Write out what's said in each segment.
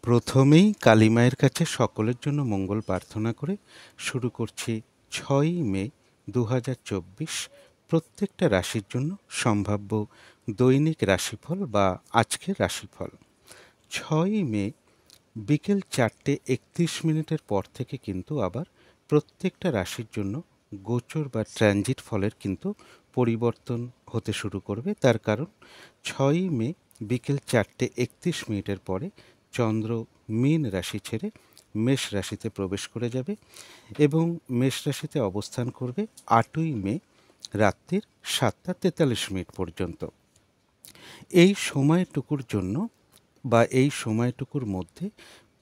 প্রথমেই কালী মায়ের কাছে সকলের জন্য মঙ্গল প্রার্থনা করে শুরু করছি 6ই মে 2024 প্রত্যেকটা রাশির জন্য সম্ভাব্য দৈনিক রাশিফল বা আজকের রাশিফল। 6ই মে বিকেল 4:31 পর থেকে কিন্তু আবার প্রত্যেকটা রাশির জন্য গোচর বা ট্রানজিট ফলের কিন্তু পরিবর্তন হতে শুরু করবে। তার কারণ 6ই মে বিকেল 4:31 পরে চন্দ্র মীন রাশি ছেড়ে মেষ রাশিতে প্রবেশ করে যাবে এবং মেষ রাশিতে অবস্থান করবে 8ই মে রাত্রির 7:43 পর্যন্ত। এই সময়টুকুর জন্য বা এই সময়টুকুর মধ্যে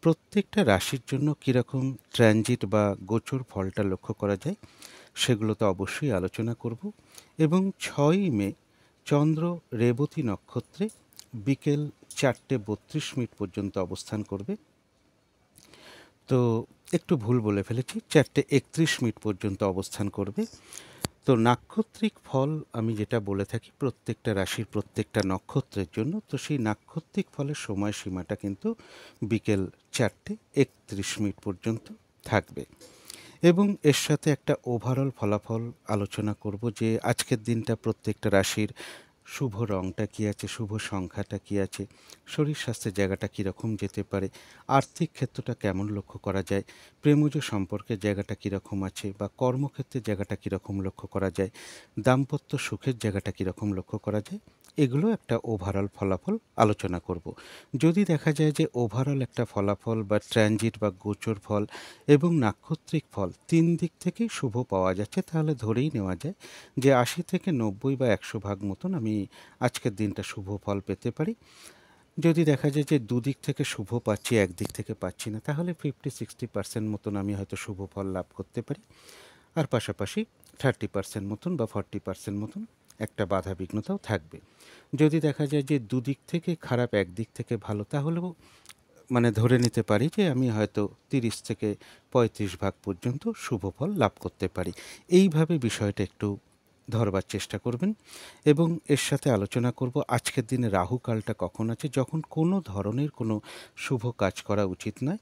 প্রত্যেকটা রাশির জন্য কীরকম ট্রানজিট বা গোচর ফলটা লক্ষ্য করা যায় সেগুলো তো অবশ্যই আলোচনা করব। এবং 6ই মে চন্দ্র রেবতী নক্ষত্রে বিকেল 4:32 পর্যন্ত অবস্থান করবে। তো একটু ভুল বলে ফেলেছি, 4:31 পর্যন্ত অবস্থান করবে। তো নাক্ষত্রিক ফল আমি যেটা বলে থাকি প্রত্যেকটা রাশির প্রত্যেকটা নক্ষত্রের জন্য, তো সেই নাক্ষত্রিক ফলের সময়সীমাটা কিন্তু বিকেল 4:31 পর্যন্ত থাকবে। এবং এর সাথে একটা ওভারঅল ফলাফল আলোচনা করব যে আজকের দিনটা প্রত্যেকটা রাশির শুভ রংটা কী আছে, শুভ সংখ্যাটা কী আছে, শরীর স্বাস্থ্যের জায়গাটা কীরকম যেতে পারে, আর্থিক ক্ষেত্রটা কেমন লক্ষ্য করা যায়, প্রেমজ সম্পর্কের জায়গাটা কীরকম আছে বা কর্মক্ষেত্রের জায়গাটা কীরকম লক্ষ্য করা যায়, দাম্পত্য সুখের জায়গাটা কীরকম লক্ষ্য করা যায়, এগুলো একটা ওভারঅল ফলাফল আলোচনা করব। যদি দেখা যায় যে ওভারঅল একটা ফলাফল বা ট্রানজিট বা গোচর ফল এবং নাক্ষত্রিক ফল 3 দিক থেকেই শুভ পাওয়া যাচ্ছে, তাহলে ধরেই নেওয়া যায় যে 80 থেকে 90 বা 100 ভাগ মতন আমি আজকের দিনটা শুভ ফল পেতে পারি। যদি দেখা যায় যে দুদিক থেকে শুভ পাচ্ছি, একদিক থেকে পাচ্ছি না, তাহলে 50-60% মতন আমি হয়তো শুভ ফল লাভ করতে পারি। আর পাশাপাশি 30% মতন বা 40% মতন একটা বাধা বিঘ্নতাও থাকবে। যদি দেখা যায় যে দুদিক থেকে খারাপ, একদিক থেকে ভালো, তাহলেও মানে ধরে নিতে পারি যে আমি হয়তো 30 থেকে 35 ভাগ পর্যন্ত শুভ ফল লাভ করতে পারি। এইভাবে বিষয়টা একটু ধরবার চেষ্টা করবেন। এবং এর সাথে আলোচনা করব আজকের দিনে রাহু কালটা কখন আছে, যখন কোনো ধরনের কোনো শুভ কাজ করা উচিত নয়,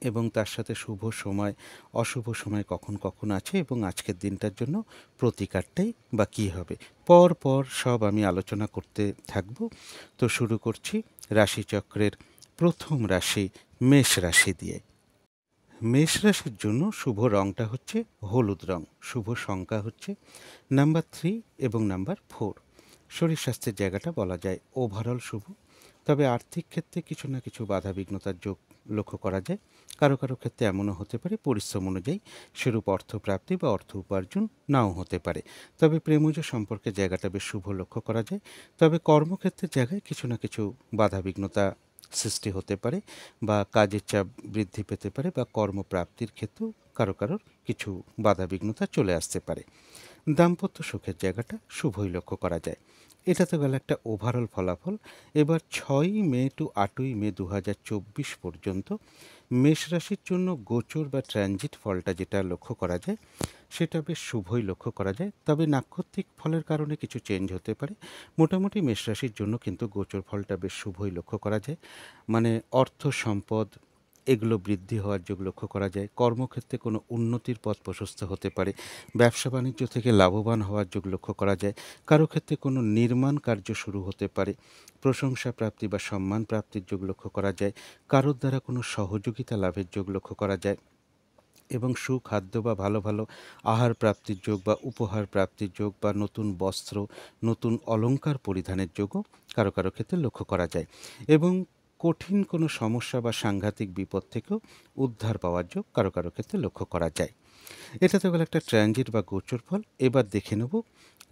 এবং তার সাথে শুভ সময়, অশুভ সময় কখন কখন আছে এবং আজকের দিনটার জন্য প্রতিকারটাই বা কী হবে, পর পর সব আমি আলোচনা করতে থাকব। তো শুরু করছি রাশিচক্রের প্রথম রাশি মেষ রাশি দিয়ে। মেষ রাশির জন্য শুভ রংটা হচ্ছে হলুদ রং, শুভ সংখ্যা হচ্ছে নাম্বার 3 এবং নাম্বার 4। শরীর স্বাস্থ্যের জায়গাটা বলা যায় ওভারঅল শুভ, তবে আর্থিক ক্ষেত্রে কিছু না কিছু বাধা বিঘ্নতার যোগ লক্ষ্য করা যায়। কারো কারো ক্ষেত্রে এমনও হতে পারে পরিশ্রম অনুযায়ী সেরূপ অর্থপ্রাপ্তি বা অর্থ উপার্জন নাও হতে পারে। তবে প্রেমজ সম্পর্কের জায়গাটা বেশ শুভ লক্ষ্য করা যায়। তবে কর্মক্ষেত্রের জায়গায় কিছু না কিছু বাধা বিঘ্নতা সৃষ্টি হতে পারে বা কাজের চাপ বৃদ্ধি পেতে পারে বা কর্মপ্রাপ্তির ক্ষেত্রেও কারো কারোর কিছু বাধা বিঘ্নতা চলে আসতে পারে। দাম্পত্য সুখের জায়গাটা শুভই লক্ষ্য করা যায়। এটা তো গেল একটা ওভারঅল ফলাফল। এবার 6ই মে টু 8ই মে 2024 পর্যন্ত মেষ রাশির জন্য গোচর বা ট্রানজিট ফলটা যেটা লক্ষ্য করা যায় সেটা বেশ শুভই লক্ষ্য করা যায়। তবে নাক্ষত্রিক ফলের কারণে কিছু চেঞ্জ হতে পারে। মোটামুটি মেষ রাশির জন্য কিন্তু গোচর ফলটা বেশ শুভই লক্ষ্য করা যায়। মানে অর্থ সম্পদ এগুলো বৃদ্ধি হওয়ার যোগ লক্ষ্য করা যায়। কর্মক্ষেত্রে কোনো উন্নতির পথ প্রশস্ত হতে পারে। ব্যবসা বাণিজ্য থেকে লাভবান হওয়ার যোগ লক্ষ্য করা যায়। কারো ক্ষেত্রে কোনো নির্মাণ কার্য শুরু হতে পারে। প্রশংসা প্রাপ্তি বা সম্মান প্রাপ্তির যোগ লক্ষ্য করা যায়। কারোর দ্বারা কোনো সহযোগিতা লাভের যোগ লক্ষ্য করা যায় এবং সুখাদ্য বা ভালো ভালো আহার প্রাপ্তির যোগ বা উপহার প্রাপ্তির যোগ বা নতুন বস্ত্র, নতুন অলংকার পরিধানের যোগও কারো কারো ক্ষেত্রে লক্ষ্য করা যায়। এবং কঠিন কোনো সমস্যা বা সাংঘাতিক বিপদ থেকেও উদ্ধার পাওয়ার যোগ কারো কারো ক্ষেত্রে লক্ষ্য করা যায়। এটা তো গেল একটা ট্রানজিট বা গোচর ফল। এবার দেখে নেব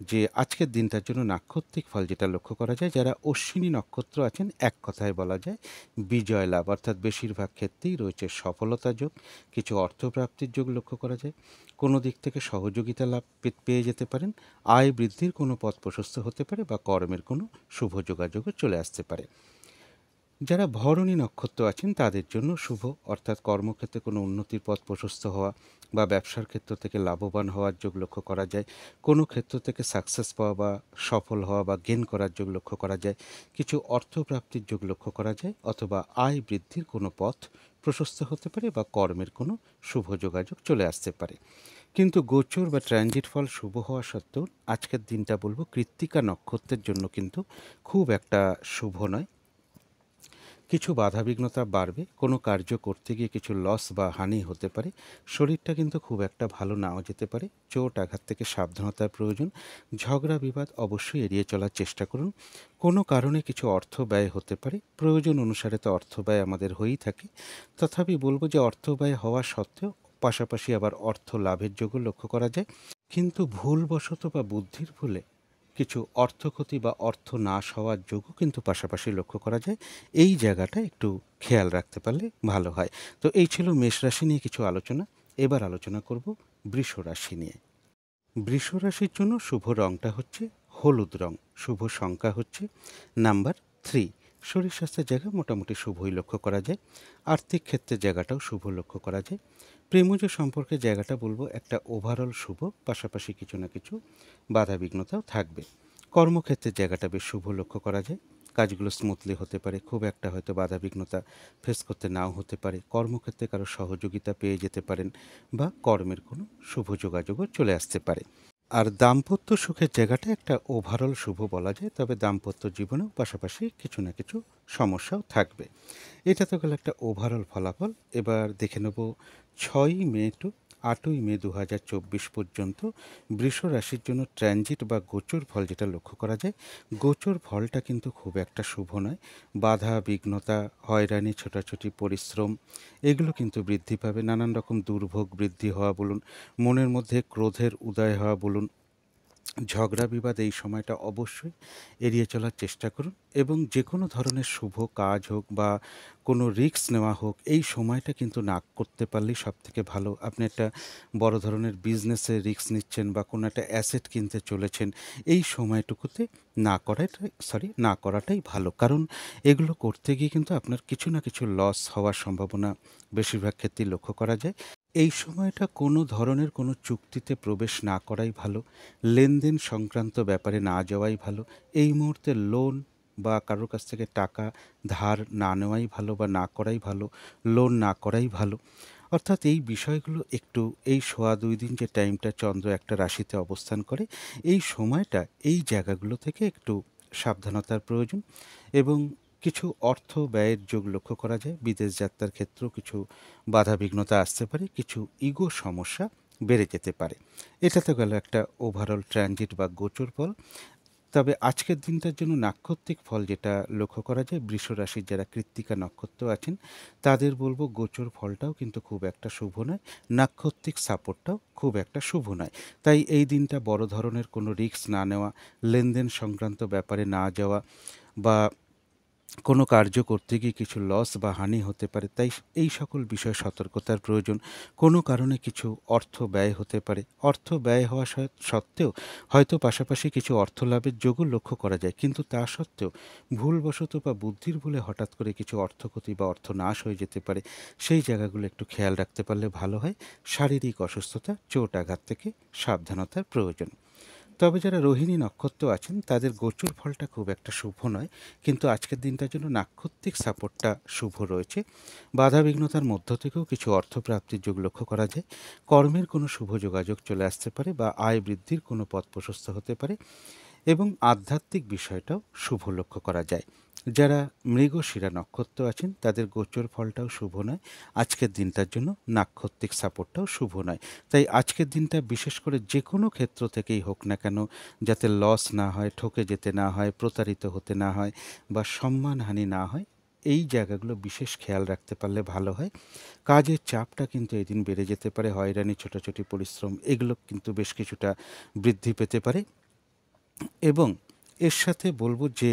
যে আজকের দিনটার জন্য নাক্ষত্রিক ফল যেটা লক্ষ্য করা যায়। যারা অশ্বিনী নক্ষত্র আছেন, এক কথায় বলা যায় বিজয় লাভ, অর্থাৎ বেশিরভাগ ক্ষেত্রেই রয়েছে সফলতা যোগ, কিছু অর্থপ্রাপ্তির যোগ লক্ষ্য করা যায়। কোনো দিক থেকে সহযোগিতা লাভ পেয়ে যেতে পারেন। আয় বৃদ্ধির কোনো পথ প্রশস্ত হতে পারে বা কর্মের কোনো শুভ যোগাযোগও চলে আসতে পারে। যারা ভরণী নক্ষত্র আছেন তাদের জন্য শুভ, অর্থাৎ কর্মক্ষেত্রে কোনো উন্নতির পথ প্রশস্ত হওয়া বা ব্যবসার ক্ষেত্র থেকে লাভবান হওয়ার যোগ লক্ষ্য করা যায়। কোনো ক্ষেত্র থেকে সাকসেস পাওয়া বা সফল হওয়া বা গেন করার যোগ লক্ষ্য করা যায়। কিছু অর্থপ্রাপ্তির যোগ লক্ষ্য করা যায়, অথবা আয় বৃদ্ধির কোনো পথ প্রশস্ত হতে পারে বা কর্মের কোনো শুভ যোগাযোগ চলে আসতে পারে। কিন্তু গোচর বা ট্রানজিট ফল শুভ হওয়া সত্ত্বেও আজকের দিনটা বলবো কৃত্তিকা নক্ষত্রের জন্য কিন্তু খুব একটা শুভ নয়। কিছু বাধাবিঘ্নতা বাড়বে, কোনো কার্য করতে গিয়ে কিছু লস বা হানি হতে পারে। শরীরটা কিন্তু খুব একটা ভালো নাও যেতে পারে। চোট আঘাত থেকে সাবধানতার প্রয়োজন। ঝগড়া বিবাদ অবশ্যই এড়িয়ে চলার চেষ্টা করুন। কোনো কারণে কিছু অর্থ ব্যয় হতে পারে, প্রয়োজন অনুসারে তো অর্থ ব্যয় আমাদের হয়েই থাকে। তথাপি বলবো যে অর্থ ব্যয় হওয়া সত্ত্বেও পাশাপাশি আবার অর্থ লাভের যোগও লক্ষ্য করা যায়। কিন্তু ভুলবশত বা বুদ্ধির ভুলে কিছু অর্থক্ষতি বা অর্থ নাশ হওয়ার যোগও কিন্তু পাশাপাশি লক্ষ্য করা যায়। এই জায়গাটা একটু খেয়াল রাখতে পারলে ভালো হয়। তো এই ছিল মেষ রাশি নিয়ে কিছু আলোচনা। এবার আলোচনা করব বৃষ রাশি নিয়ে। বৃষ রাশির জন্য শুভ রংটা হচ্ছে হলুদ রং। শুভ সংখ্যা হচ্ছে নাম্বার 3। শরীর স্বাস্থ্যের জায়গা মোটামুটি শুভই লক্ষ্য করা যায়। আর্থিক ক্ষেত্রে জায়গাটাও শুভ লক্ষ্য করা যায়। প্রেমজ সম্পর্কে জায়গাটা বলবো একটা ওভারঅল শুভ, পাশাপাশি কিছু না কিছু বাধাবিঘ্নতাও থাকবে। কর্মক্ষেত্রের জায়গাটা বেশ শুভ লক্ষ্য করা যায়। কাজগুলো স্মুথলি হতে পারে, খুব একটা হয়তো বাধাবিঘ্নতা ফেস করতে নাও হতে পারে। কর্মক্ষেত্রে কারো সহযোগিতা পেয়ে যেতে পারেন বা কর্মের কোনো শুভ যোগাযোগও চলে আসতে পারে। আর দাম্পত্য সুখের জায়গাটা একটা ওভারঅল শুভ বলা যায়, তবে দাম্পত্য জীবনেও পাশাপাশি কিছু না কিছু সমস্যাও থাকবে। এটা তো গেল একটা ওভারঅল ফলাফল। এবার দেখে নেব 6ই মে টু 8ই মে 2024 পর্যন্ত বৃষ রাশির জন্য ট্রানজিট বা গোচর ফল যেটা লক্ষ্য করা যায়। গোচর ফলটা কিন্তু খুব একটা শুভ নয়। বাধা বিঘ্নতা, হয়রানি, ছোটাছুটি, পরিশ্রম এগুলো কিন্তু বৃদ্ধি পাবে। নানান রকম দুর্ভোগ বৃদ্ধি হওয়া বলুন, মনের মধ্যে ক্রোধের উদয় হওয়া বলুন, ঝগড়া বিবাদ এই সময়টা অবশ্যই এড়িয়ে চলার চেষ্টা করুন। এবং যে কোনো ধরনের শুভ কাজ হোক বা কোনো রিস্ক নেওয়া হোক, এই সময়টা কিন্তু না করতে পারলেই সব থেকে ভালো। আপনি একটা বড় ধরনের বিজনেসে রিস্ক নিচ্ছেন বা কোনো একটা অ্যাসেট কিনতে চলেছেন, এই সময়টুকুতে না করাটাই ভালো। কারণ এগুলো করতে গিয়ে কিন্তু আপনার কিছু না কিছু লস হওয়ার সম্ভাবনা বেশিরভাগ ক্ষেত্রেই লক্ষ্য করা যায়। এই সময়টা কোনো ধরনের কোনো চুক্তিতে প্রবেশ না করাই ভালো। লেনদেন সংক্রান্ত ব্যাপারে না যাওয়াই ভালো। এই মুহূর্তে লোন বা কারোর কাছ থেকে টাকা ধার না নেওয়াই ভালো বা না করাই ভালো। লোন না করাই ভালো। অর্থাৎ এই বিষয়গুলো একটু, এই সোয়া ২ দিন যে টাইমটা চন্দ্র একটা রাশিতে অবস্থান করে, এই সময়টা এই জায়গাগুলো থেকে একটু সাবধানতার প্রয়োজন। এবং কিছু অর্থ ব্যয়ের যোগ লক্ষ্য করা যায়। বিদেশ যাত্রার ক্ষেত্রেও কিছু বাধাবিঘ্নতা আসতে পারে। কিছু ইগো সমস্যা বেড়ে যেতে পারে। এটা তো গেল একটা ওভারঅল ট্রানজিট বা গোচর ফল। তবে আজকের দিনটার জন্য নাক্ষত্রিক ফল যেটা লক্ষ্য করা যায়, বৃষ রাশির যারা কৃত্তিকা নক্ষত্র আছেন তাদের বলবো গোচর ফলটাও কিন্তু খুব একটা শুভ নয়। নাক্ষত্রিক সাপোর্টটাও খুব একটা শুভ নয়। তাই এই দিনটা বড় ধরনের কোনো রিস্ক না নেওয়া, লেনদেন সংক্রান্ত ব্যাপারে না যাওয়া বা কোনো কার্য করতে গিয়ে কিছু লস বা হানি হতে পারে, তাই এই সকল বিষয়ে সতর্কতার প্রয়োজন। কোনো কারণে কিছু অর্থ ব্যয় হতে পারে। অর্থ ব্যয় হওয়া সত্ত্বেও হয়তো পাশাপাশি কিছু অর্থ লাভের যোগও লক্ষ্য করা যায়, কিন্তু তা সত্ত্বেও ভুলবশত বা বুদ্ধির ভুলে হঠাৎ করে কিছু অর্থক্ষতি বা অর্থ নাশ হয়ে যেতে পারে। সেই জায়গাগুলো একটু খেয়াল রাখতে পারলে ভালো হয়। শারীরিক অসুস্থতা, চোট আঘাত থেকে সাবধানতার প্রয়োজন। তবে যারা রোহিণী নক্ষত্র আছেন তাদের গোচর ফলটা খুব একটা শুভ নয়, কিন্তু আজকের দিনটার জন্য নাক্ষত্রিক সাপোর্টটা শুভ রয়েছে। বাধাবিঘ্নতার মধ্য থেকেও কিছু অর্থপ্রাপ্তির যোগ লক্ষ্য করা যায়। কর্মের কোনো শুভ যোগাযোগ চলে আসতে পারে বা আয় বৃদ্ধির কোনো পথ প্রশস্ত হতে পারে। এবং আধ্যাত্মিক বিষয়টাও শুভ লক্ষ্য করা যায়। যারা মৃগশিরা নক্ষত্র আছেন তাদের গোচর ফলটাও শুভ নয়। আজকের দিনটার জন্য নাক্ষত্রিক সাপোর্টটাও শুভ নয়। তাই আজকের দিনটা বিশেষ করে যে কোনো ক্ষেত্র থেকেই হোক না কেন, যাতে লস না হয়, ঠকে যেতে না হয়, প্রতারিত হতে না হয় বা সম্মানহানি না হয়, এই জায়গাগুলো বিশেষ খেয়াল রাখতে পারলে ভালো হয়। কাজের চাপটা কিন্তু এদিন বেড়ে যেতে পারে। হয়রানি, ছোটাছুটি, পরিশ্রম এগুলো কিন্তু বেশ কিছুটা বৃদ্ধি পেতে পারে। এবং এর সাথে বলবো যে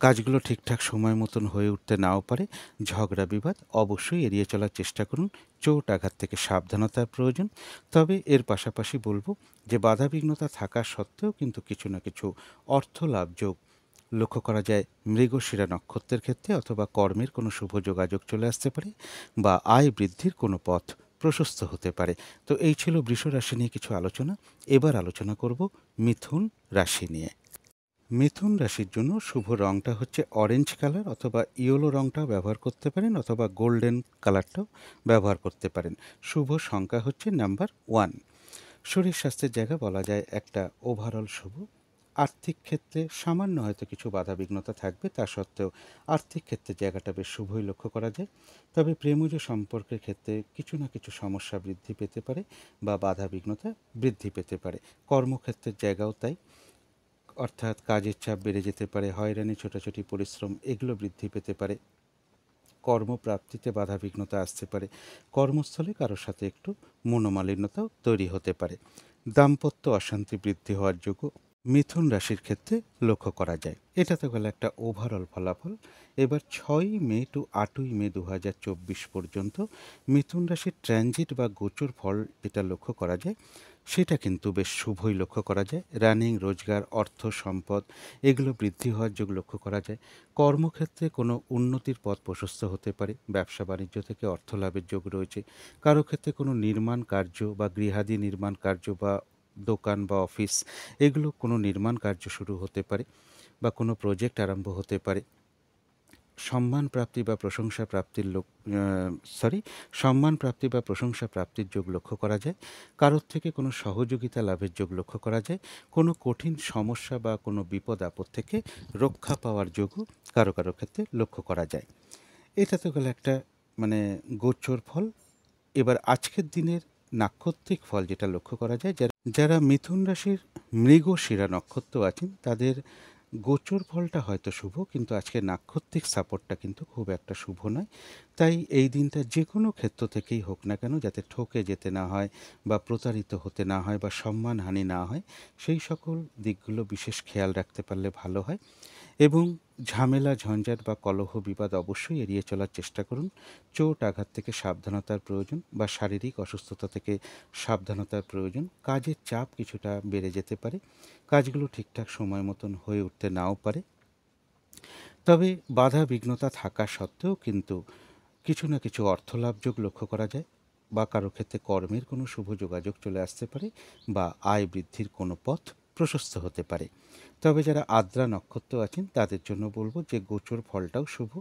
কাজগুলো ঠিকঠাক সময় মতন হয়ে উঠতে নাও পারে। ঝগড়া বিবাদ অবশ্যই এড়িয়ে চলার চেষ্টা করুন। চোট আঘাত থেকে সাবধানতার প্রয়োজন। তবে এর পাশাপাশি বলবো যে বাধাবিঘ্নতা থাকা সত্ত্বেও কিন্তু কিছু না কিছু অর্থ লাভ যোগ লক্ষ্য করা যায় মৃগশিরা নক্ষত্রের ক্ষেত্রে, অথবা কর্মের কোনো শুভ যোগাযোগ চলে আসতে পারে, বা আয় বৃদ্ধির কোনো পথ প্রশস্ত হতে পারে। তো এই ছিল বৃষ রাশি নিয়ে কিছু আলোচনা। এবার আলোচনা করব মিথুন রাশি নিয়ে। মিথুন রাশির জন্য শুভ রংটা হচ্ছে অরেঞ্জ কালার, অথবা ইয়েলো রংটাও ব্যবহার করতে পারেন, অথবা গোল্ডেন কালারটাও ব্যবহার করতে পারেন। শুভ সংখ্যা হচ্ছে নাম্বার 1। শরীর স্বাস্থ্যের জায়গা বলা যায় একটা ওভারঅল শুভ। আর্থিক ক্ষেত্রে সামান্য হয়তো কিছু বাধাবিঘ্নতা থাকবে, তা সত্ত্বেও আর্থিক ক্ষেত্রে জায়গাটা বেশ শুভই লক্ষ্য করা যায়। তবে প্রেমজ সম্পর্কের ক্ষেত্রে কিছু না কিছু সমস্যা বৃদ্ধি পেতে পারে, বা বাধাবিঘ্নতা বৃদ্ধি পেতে পারে। কর্মক্ষেত্রের জায়গাও তাই, অর্থাৎ কাজের চাপ বেড়ে যেতে পারে, হয়রানি, ছোটাছুটি পরিশ্রম এগুলো বৃদ্ধি পেতে পারে। কর্মপ্রাপ্তিতে বাধাবিঘ্নতা আসতে পারে। কর্মস্থলে কারোর সাথে একটু মনোমালিন্যতাও তৈরি হতে পারে। দাম্পত্য অশান্তি বৃদ্ধি হওয়ার যোগ্য মিথুন রাশির ক্ষেত্রে লক্ষ্য করা যায়। এটা তো গেল একটা ওভারঅল ফলাফল। এবার 6 মে টু 8 মে 2024 পর্যন্ত মিথুন রাশির ট্রানজিট বা গোচর ফল যেটা লক্ষ্য করা যায়, সেটা কিন্তু বেশ শুভই লক্ষ্য করা যায়। রানিং, রোজগার, অর্থ, সম্পদ এগুলো বৃদ্ধি হওয়ার যোগ লক্ষ্য করা যায়। কর্মক্ষেত্রে কোনো উন্নতির পথ প্রশস্ত হতে পারে। ব্যবসা বাণিজ্য থেকে অর্থ লাভের যোগ রয়েছে। কারো ক্ষেত্রে কোনো নির্মাণ কার্য বা গৃহাদি নির্মাণ কার্য, বা দোকান বা অফিস, এগুলো কোনো নির্মাণ কার্য শুরু হতে পারে, বা কোনো প্রজেক্ট আরম্ভ হতে পারে। সম্মান প্রাপ্তি বা প্রশংসা প্রাপ্তির সম্মান প্রাপ্তি বা প্রশংসা প্রাপ্তির যোগ লক্ষ্য করা যায়। কারোর থেকে কোনো সহযোগিতা লাভের যোগ লক্ষ্য করা যায়। কোনো কঠিন সমস্যা বা কোনো বিপদ আপদ থেকে রক্ষা পাওয়ার যোগও কারো কারো ক্ষেত্রে লক্ষ্য করা যায়। এটা তো গেল একটা মানে গোচর ফল। এবার আজকের দিনের নাক্ষত্রিক ফল যেটা লক্ষ্য করা যায়, যারা যারা মিথুন রাশির মৃগশিরা নক্ষত্র আছেন, তাদের গোচর ফলটা হয়তো শুভ, কিন্তু আজকে নাক্ষত্রিক সাপোর্টটা কিন্তু খুব একটা শুভ নয়। তাই এই দিনটা যে কোনো ক্ষেত্র থেকেই হোক না কেন, যাতে ঠকে যেতে না হয়, বা প্রতারিত হতে না হয়, বা সম্মানহানি না হয়, সেই সকল দিকগুলো বিশেষ খেয়াল রাখতে পারলে ভালো হয়। এবং ঝামেলা, ঝঞ্ঝাট বা কলহ বিবাদ অবশ্যই এড়িয়ে চলার চেষ্টা করুন। চোট আঘাত থেকে সাবধানতার প্রয়োজন, বা শারীরিক অসুস্থতা থেকে সাবধানতার প্রয়োজন। কাজের চাপ কিছুটা বেড়ে যেতে পারে, কাজগুলো ঠিকঠাক সময় মতন হয়ে উঠতে নাও পারে। তবে বাধা বিঘ্নতা থাকা সত্ত্বেও কিন্তু কিছু না কিছু অর্থলাভ যোগ লক্ষ্য করা যায়, বা কারো ক্ষেত্রে কর্মের কোনো শুভ যোগাযোগ চলে আসতে পারে, বা আয় বৃদ্ধির কোনো পথ প্রশস্ত হতে পারে। তবে যারা আদ্রা নক্ষত্র আছেন, তাদের জন্য বলবো যে গোচর ফলটাও শুভ,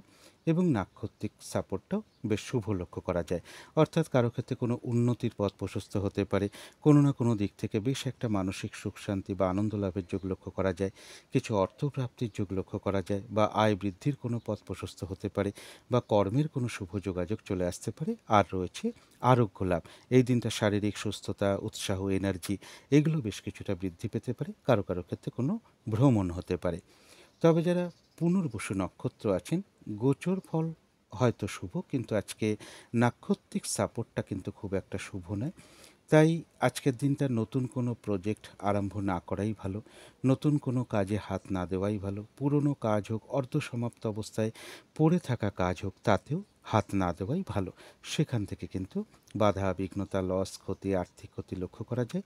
এবং নাক্ষত্রিক সাপোর্টটাও বেশ শুভ লক্ষ্য করা যায়। অর্থাৎ কারো ক্ষেত্রে কোনো উন্নতির পথ প্রশস্ত হতে পারে, কোনো না কোনো দিক থেকে বেশ একটা মানসিক সুখ শান্তি বা আনন্দ লাভের যোগ লক্ষ্য করা যায়। কিছু অর্থপ্রাপ্তির যোগ লক্ষ্য করা যায়, বা আয় বৃদ্ধির কোনো পথ প্রশস্ত হতে পারে, বা কর্মের কোনো শুভ যোগাযোগ চলে আসতে পারে। আর রয়েছে আরোগ্য লাভ। এই দিনটা শারীরিক সুস্থতা, উৎসাহ, এনার্জি এগুলো বেশ কিছুটা বৃদ্ধি পেতে পারে। কারো কারো ক্ষেত্রে কোনো ভ্রমণ হতে পারে। তবে যারা পুনর্বসু নক্ষত্র আছেন, গোচর ফল হয়তো শুভ, কিন্তু আজকে নাক্ষত্রিক সাপোর্টটা কিন্তু খুব একটা শুভ নয়। তাই আজকের দিনটা নতুন কোনো প্রজেক্ট আরম্ভ না করাই ভালো, নতুন কোনো কাজে হাত না দেওয়াই ভালো। পুরনো কাজ হোক, অর্ধসমাপ্ত অবস্থায় পড়ে থাকা কাজ হোক, তাতেও হাত না দেওয়াই ভালো। সেখান থেকে কিন্তু বাধা বিঘ্নতা, লস, ক্ষতি, আর্থিক ক্ষতি লক্ষ্য করা যায়।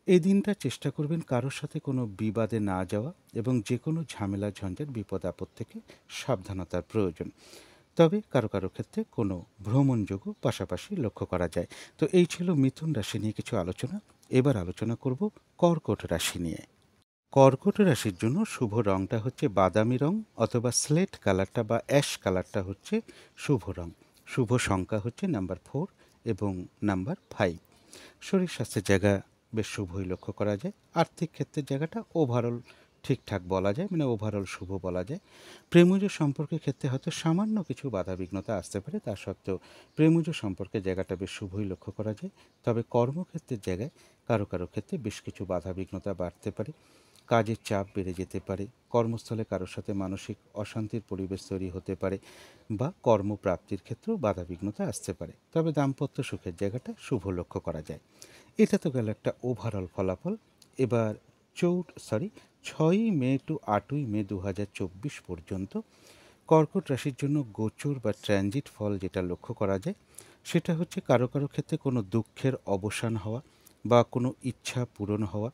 এই দিনটা চেষ্টা করবেন কারোর সাথে কোনো বিবাদে না যাওয়া, এবং যে কোনো ঝামেলা, ঝঞ্ঝাট, বিপদ আপদ থেকে সাবধানতার প্রয়োজন। তবে কারো কারো ক্ষেত্রে কোনো ভ্রমণযোগও পাশাপাশি লক্ষ্য করা যায়। তো এই ছিল মিথুন রাশি নিয়ে কিছু আলোচনা। এবার আলোচনা করব কর্কট রাশি নিয়ে। কর্কট রাশির জন্য শুভ রংটা হচ্ছে বাদামি রং, অথবা স্লেট কালারটা বা অ্যাশ কালারটা হচ্ছে শুভ রং। শুভ সংখ্যা হচ্ছে নাম্বার 4 এবং নাম্বার 5। শরীর স্বাস্থ্যের জায়গা বেশ শুভই লক্ষ্য করা যায়। আর্থিক ক্ষেত্রের জায়গাটা ওভারঅল ঠিকঠাক বলা যায়, মানে ওভারঅল শুভ বলা যায়। প্রেমজ সম্পর্কের ক্ষেত্রে হয়তো সামান্য কিছু বাধাবিঘ্নতা আসতে পারে, তা সত্ত্বেও প্রেমজ সম্পর্কের জায়গাটা বেশ শুভই লক্ষ্য করা যায়। তবে কর্মক্ষেত্রের জায়গায় কারো কারো ক্ষেত্রে বেশ কিছু বাধাবিঘ্নতা বাড়তে পারে, কাজের চাপ বেড়ে যেতে পারে। কর্মস্থলে কারোর সাথে মানসিক অশান্তির পরিবেশ তৈরি হতে পারে, বা কর্মপ্রাপ্তির ক্ষেত্রেও বাধাবিঘ্নতা আসতে পারে। তবে দাম্পত্য সুখের জায়গাটা শুভ লক্ষ্য করা যায়। এটা তো গেল একটা ওভারঅল ফলাফল। এবার 6 মে টু 8 মে 2024 পর্যন্ত কর্কট রাশির জন্য গোচর বা ট্রানজিট ফল যেটা লক্ষ্য করা যায়, সেটা হচ্ছে কারো কারো ক্ষেত্রে কোনো দুঃখের অবসান হওয়া, বা কোনো ইচ্ছা পূরণ হওয়া,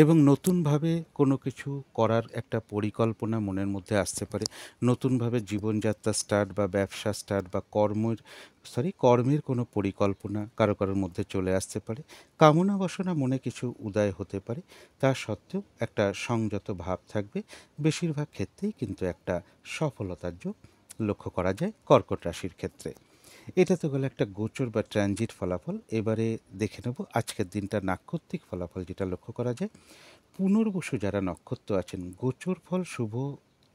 এবং নতুনভাবে কোনো কিছু করার একটা পরিকল্পনা মনের মধ্যে আসতে পারে। নতুনভাবে জীবনযাত্রা স্টার্ট বা ব্যবসা স্টার্ট বা কর্মের কোনো পরিকল্পনা কারোর মধ্যে চলে আসতে পারে। কামনা বাসনা মনে কিছু উদয় হতে পারে। তা সত্ত্বেও একটা সংযত ভাব থাকবে। বেশিরভাগ ক্ষেত্রেই কিন্তু একটা সফলতার যোগ লক্ষ্য করা যায় কর্কট রাশির ক্ষেত্রে। এটা তো গেল একটা গোচর বা ট্রানজিট ফলাফল। এবারে দেখে নেব আজকের দিনটার নাক্ষত্রিক ফলাফল যেটা লক্ষ্য করা যায়। পুনর্বসু যারা নক্ষত্র আছেন, গোচর ফল শুভ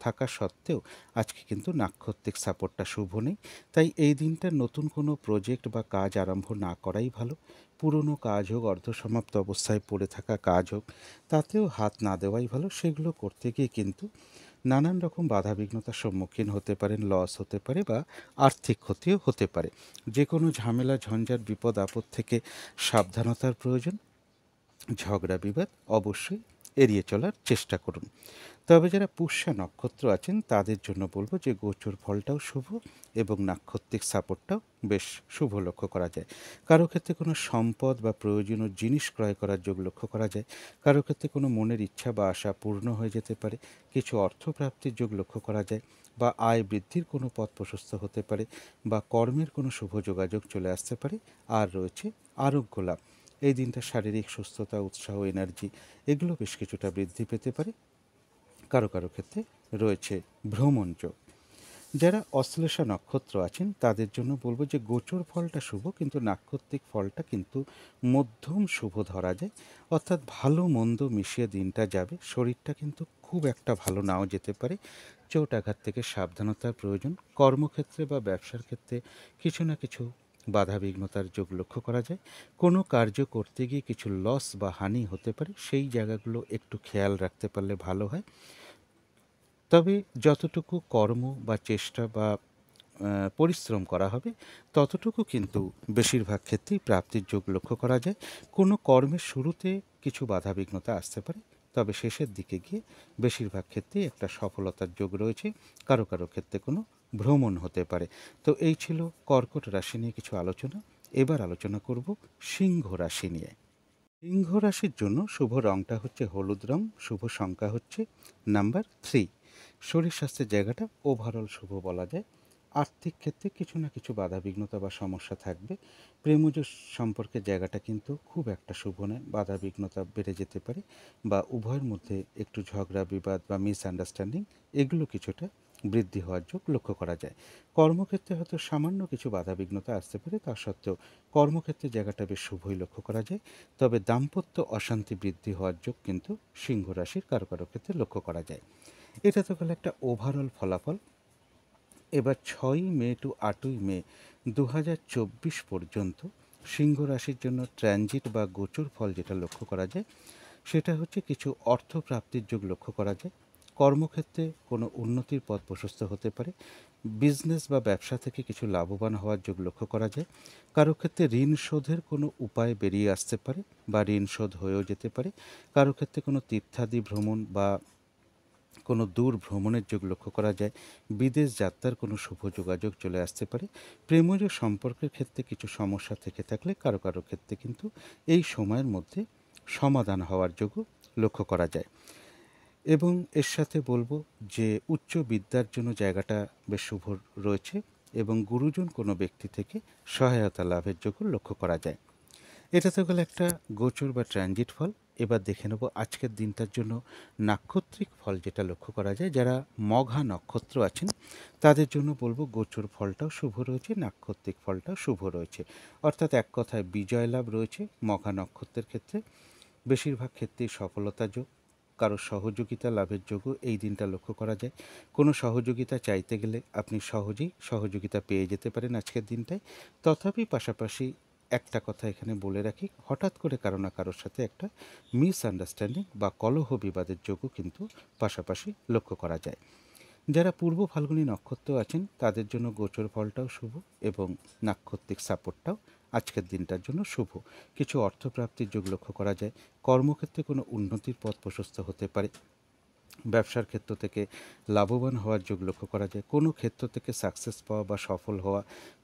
থাকা সত্ত্বেও আজকে কিন্তু নাক্ষত্রিক সাপোর্টটা শুভ নেই। তাই এই দিনটা নতুন কোনো প্রজেক্ট বা কাজ আরম্ভ না করাই ভালো। পুরনো কাজ হোক, অর্ধসমাপ্ত অবস্থায় পড়ে থাকা কাজ হোক, তাতেও হাত না দেওয়াই ভালো। সেগুলো করতে গিয়ে কিন্তু নানান রকম বাধাবিঘ্নতার সম্মুখীন হতে পারেন, লস হতে পারে বা আর্থিক ক্ষতিও হতে পারে। যে কোনো ঝামেলা, ঝঞ্ঝাট, বিপদ আপদ থেকে সাবধানতার প্রয়োজন। ঝগড়া বিবাদ অবশ্যই এড়িয়ে চলার চেষ্টা করুন। তবে যারা পুষ্যা নক্ষত্র আছেন তাদের জন্য বলবো যে গোচর ফলটাও শুভ এবং নাক্ষত্রিক সাপোর্টটাও বেশ শুভ লক্ষ্য করা যায়। কারো ক্ষেত্রে কোনো সম্পদ বা প্রয়োজনীয় জিনিস ক্রয় করার যোগ লক্ষ্য করা যায়। কারো ক্ষেত্রে কোনো মনের ইচ্ছা বা আশা পূর্ণ হয়ে যেতে পারে। কিছু অর্থপ্রাপ্তির যোগ লক্ষ্য করা যায় বা আয় বৃদ্ধির কোনো পথ প্রশস্ত হতে পারে বা কর্মের কোনো শুভ যোগাযোগ চলে আসতে পারে। আর রয়েছে আরোগ্য লাভ। এই দিনটা শারীরিক সুস্থতা, উৎসাহ, এনার্জি এগুলো বেশ কিছুটা বৃদ্ধি পেতে পারে। কারো ক্ষেত্রে রয়েছে ভ্রমণ যোগ। যারা অশ্লেষা নক্ষত্র আছেন তাদের জন্য বলবো যে গোচর ফলটা শুভ, কিন্তু নাক্ষত্রিক ফলটা কিন্তু মধ্যম শুভ ধরা যায়। অর্থাৎ ভালো মন্দ মিশিয়ে দিনটা যাবে। শরীরটা কিন্তু খুব একটা ভালো নাও যেতে পারে। চোট আঘাত থেকে সাবধানতার প্রয়োজন। কর্মক্ষেত্রে বা ব্যবসার ক্ষেত্রে কিছু না কিছু বাধাবিঘ্নতার যোগ লক্ষ্য করা যায়। কোনো কার্য করতে গিয়ে কিছু লস বা হানি হতে পারে, সেই জায়গাগুলো একটু খেয়াল রাখতে পারলে ভালো হয়। তবে যতটুকু কর্ম বা চেষ্টা বা পরিশ্রম করা হবে ততটুকু কিন্তু বেশিরভাগ ক্ষেত্রেই প্রাপ্তির যোগ লক্ষ্য করা যায়। কোনো কর্মের শুরুতে কিছু বাধাবিঘ্নতা আসতে পারে, তবে শেষের দিকে গিয়ে বেশিরভাগ ক্ষেত্রেই একটা সফলতার যোগ রয়েছে। কারো ক্ষেত্রে কোনো ভ্রমণ হতে পারে। তো এই ছিল কর্কট রাশি নিয়ে কিছু আলোচনা। এবার আলোচনা করব সিংহ রাশি নিয়ে। সিংহ রাশির জন্য শুভ রংটা হচ্ছে হলুদ রং, শুভ সংখ্যা হচ্ছে নাম্বার 3। শরীর স্বাস্থ্যের জায়গাটা ওভারঅল শুভ বলা যায়। আর্থিক ক্ষেত্রে কিছু না কিছু বাধাবিঘ্নতা বা সমস্যা থাকবে। প্রেমজ সম্পর্কের জায়গাটা কিন্তু খুব একটা শুভ নয়, বাধাবিঘ্নতা বেড়ে যেতে পারে বা উভয়ের মধ্যে একটু ঝগড়া বিবাদ বা মিসআন্ডারস্ট্যান্ডিং এগুলো কিছুটা বৃদ্ধি হওয়ার যোগ লক্ষ্য করা যায়। কর্মক্ষেত্রে হয়তো সামান্য কিছু বাধাবিঘ্নতা আসতে পারে, তা সত্ত্বেও কর্মক্ষেত্রের জায়গাটা বেশ শুভই লক্ষ্য করা যায়। তবে দাম্পত্য অশান্তি বৃদ্ধি হওয়ার যোগ কিন্তু সিংহ রাশির কারো ক্ষেত্রে লক্ষ্য করা যায়। এটা তো গেল একটা ওভারঅল ফলাফল। এবার 6ই মে টু 8ই মে 2024 পর্যন্ত সিংহ রাশির জন্য ট্রানজিট বা গোচর ফল যেটা লক্ষ্য করা যায় সেটা হচ্ছে কিছু অর্থপ্রাপ্তির যোগ লক্ষ্য করা যায়। কর্মক্ষেত্রে কোনো উন্নতির পথ প্রশস্ত হতে পারে। বিজনেস বা ব্যবসা থেকে কিছু লাভবান হওয়ার যোগ লক্ষ্য করা যায়। কারো ক্ষেত্রে ঋণ শোধের কোনো উপায় বেরিয়ে আসতে পারে বা ঋণ শোধ হয়েও যেতে পারে। কারো ক্ষেত্রে কোনো তীর্থাদি ভ্রমণ বা কোনো দূর ভ্রমণের যোগ লক্ষ্য করা যায়। বিদেশ যাত্রার কোনো শুভ যোগাযোগ চলে আসতে পারে। প্রেমজ সম্পর্কের ক্ষেত্রে কিছু সমস্যা থেকে থাকলে কারো ক্ষেত্রে কিন্তু এই সময়ের মধ্যে সমাধান হওয়ার যোগও লক্ষ্য করা যায়। এবং এর সাথে বলবো যে উচ্চ বিদ্যার জন্য জায়গাটা বেশ শুভ রয়েছে এবং গুরুজন কোনো ব্যক্তি থেকে সহায়তা লাভের যোগও লক্ষ্য করা যায়। এটা তো গেল একটা গোচর বা ট্রানজিট ফল। এবার দেখে নেব আজকের দিনটার জন্য নাক্ষত্রিক ফল যেটা লক্ষ্য করা যায়। যারা মঘা নক্ষত্র আছেন তাদের জন্য বলবো গোচর ফলটাও শুভ রয়েছে, নাক্ষত্রিক ফলটাও শুভ রয়েছে। অর্থাৎ এক কথায় বিজয় লাভ রয়েছে মঘা নক্ষত্রের ক্ষেত্রে। বেশিরভাগ ক্ষেত্রেই সফলতা যোগ, কারো সহযোগিতা লাভের যোগও এই দিনটা লক্ষ্য করা যায়। কোনো সহযোগিতা চাইতে গেলে আপনি সহজেই সহযোগিতা পেয়ে যেতে পারেন আজকের দিনটায়। তথাপি পাশাপাশি একটা কথা এখানে বলে রাখি, হঠাৎ করে কারো না কারোর সাথে একটা মিসআন্ডারস্ট্যান্ডিং বা কলহ বিবাদের যোগও কিন্তু পাশাপাশি লক্ষ্য করা যায়। যারা পূর্ব ফাল্গুনী নক্ষত্র আছেন তাদের জন্য গোচর ফলটাও শুভ এবং নাক্ষত্রিক সাপোর্টটাও আজকের দিনটার জন্য শুভ। কিছু অর্থপ্রাপ্তির যোগ লক্ষ্য করা যায়। কর্মক্ষেত্রে কোনো উন্নতির পথ প্রশস্ত হতে পারে। ব্যবসার ক্ষেত্র থেকে লাভবান হওয়ার যোগ লক্ষ্য করা যায়। কোনো ক্ষেত্র থেকে সাকসেস পাওয়া বা সফল হওয়া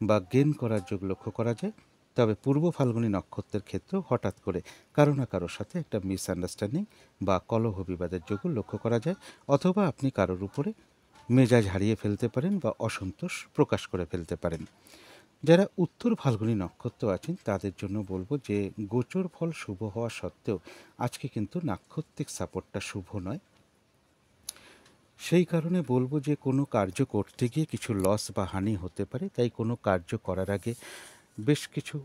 বা গেন করার যোগ লক্ষ্য করা যায়। তবে পূর্ব ফাল্গুনী নক্ষত্রের ক্ষেত্রেও হঠাৎ করে কারো না কারোর সাথে একটা মিসআন্ডারস্ট্যান্ডিং বা কলহ বিবাদের যোগ্য লক্ষ্য করা যায়, অথবা আপনি কারোর উপরে মেজাজ হারিয়ে ফেলতে পারেন বা অসন্তোষ প্রকাশ করে ফেলতে পারেন। যারা উত্তর ফাল্গুনী নক্ষত্র আছেন তাদের জন্য বলবো যে গোচর ফল শুভ হওয়া সত্ত্বেও আজকে কিন্তু নাক্ষত্রিক সাপোর্টটা শুভ নয়। সেই কারণে বলবো যে কোনো কার্য করতে গিয়ে কিছু লস বা হানি হতে পারে, তাই কোনো কার্য করার আগে বেশ কিছু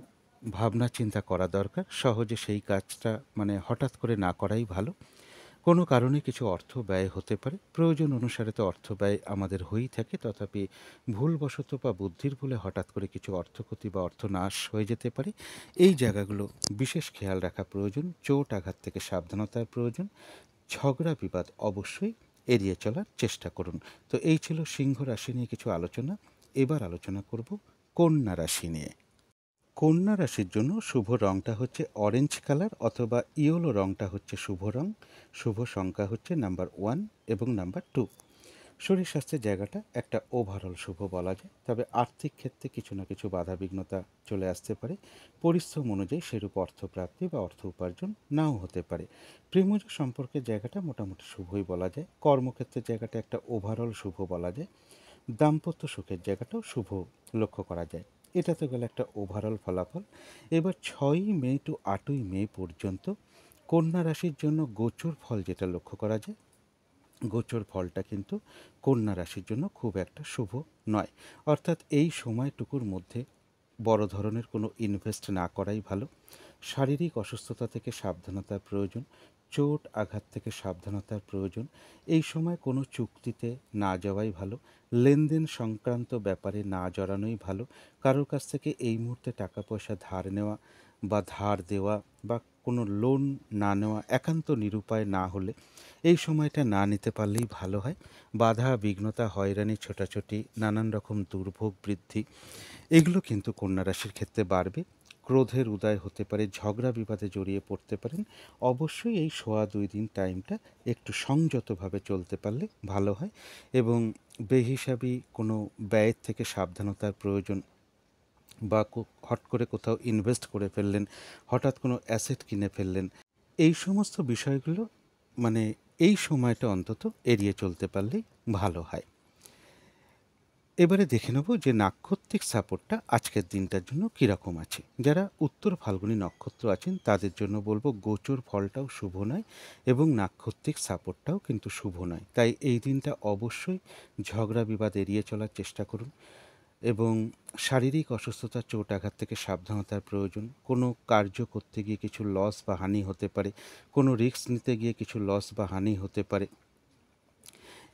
ভাবনা চিন্তা করা দরকার। সহজে সেই কাজটা হঠাৎ করে না করাই ভালো। কোনো কারণে কিছু অর্থ ব্যয় হতে পারে, প্রয়োজন অনুসারে তো অর্থ ব্যয় আমাদের হয়েই থাকে, তথাপি ভুলবশত বা বুদ্ধির ভুলে হঠাৎ করে কিছু অর্থক্ষতি বা অর্থনাশ হয়ে যেতে পারে। এই জায়গাগুলো বিশেষ খেয়াল রাখা প্রয়োজন। চোট আঘাত থেকে সাবধানতার প্রয়োজন। ঝগড়া বিবাদ অবশ্যই এড়িয়ে চলার চেষ্টা করুন। তো এই ছিল সিংহ রাশি নিয়ে কিছু আলোচনা। এবার আলোচনা করব কন্যা রাশি নিয়ে। কন্যা রাশির জন্য শুভ রঙটা হচ্ছে অরেঞ্জ কালার অথবা ইয়েলো রঙটা হচ্ছে শুভ রং। শুভ সংখ্যা হচ্ছে নাম্বার 1 এবং নাম্বার 2। শরীর স্বাস্থ্যের জায়গাটা একটা ওভারঅল শুভ বলা যায়, তবে আর্থিক ক্ষেত্রে কিছু না কিছু বাধা বিঘ্নতা চলে আসতে পারে। পরিশ্রম অনুযায়ী সেরূপ অর্থপ্রাপ্তি বা অর্থ উপার্জন নাও হতে পারে। প্রেমজ সম্পর্কের জায়গাটা মোটামুটি শুভই বলা যায়। কর্মক্ষেত্রের জায়গাটা একটা ওভারঅল শুভ বলা যায়। দাম্পত্য সুখের জায়গাটাও শুভ লক্ষ্য করা যায়। এটা তো গেল একটা ওভারঅল ফলাফল। এবার 6ই মে টু 8ই মে পর্যন্ত কন্যা রাশির জন্য গোচর ফল যেটা লক্ষ্য করা যায়, গোচর ফলটা কিন্তু কন্যা রাশির জন্য খুব একটা শুভ নয়। অর্থাৎ এই সময়টুকুর মধ্যে বড় ধরনের কোনো ইনভেস্ট না করাই ভালো। শারীরিক অসুস্থতা থেকে সাবধানতার প্রয়োজন। চোট আঘাত থেকে সাবধানতার প্রয়োজন। এই সময় কোনো চুক্তিতে না যাওয়াই ভালো। লেনদেন সংক্রান্ত ব্যাপারে না জড়ানোই ভালো। কারোর কাছ থেকে এই মুহূর্তে টাকা পয়সা ধার নেওয়া বা ধার দেওয়া বা কোনো লোন না নেওয়া একান্ত নিরুপায় না হলে এই সময়টা না নিতে পারলেই ভালো হয়। বাধা বিঘ্নতা, হয়রানি, ছোটাছুটি, নানান রকম দুর্ভোগ বৃদ্ধি এগুলো কিন্তু কন্যা রাশির ক্ষেত্রে বাড়বে। ক্রোধের উদয় হতে পারে, ঝগড়া বিবাদে জড়িয়ে পড়তে পারেন। অবশ্যই এই সোয়া 2 দিন টাইমটা একটু সংযতভাবে চলতে পারলে ভালো হয়, এবং বেহিসাবি কোনো ব্যয়ের থেকে সাবধানতার প্রয়োজন। বা হট করে কোথাও ইনভেস্ট করে ফেললেন, হঠাৎ কোনো অ্যাসেট কিনে ফেললেন, এই সমস্ত বিষয়গুলো মানে এই সময়টা অন্তত এড়িয়ে চলতে পারলেই ভালো হয়। এবারে দেখে নেব যে নাক্ষত্রিক সাপোর্টটা আজকের দিনটার জন্য কীরকম আছে। যারা উত্তর ফাল্গুনী নক্ষত্র আছেন তাদের জন্য বলবো গোচর ফলটাও শুভ নয় এবং নাক্ষত্রিক সাপোর্টটাও কিন্তু শুভ নয়। তাই এই দিনটা অবশ্যই ঝগড়া বিবাদ এড়িয়ে চলার চেষ্টা করুন, এবং শারীরিক অসুস্থতা, চোট আঘাত থেকে সাবধানতার প্রয়োজন। কোনো কার্য করতে গিয়ে কিছু লস বা হানি হতে পারে, কোনো রিস্ক নিতে গিয়ে কিছু লস বা হানি হতে পারে,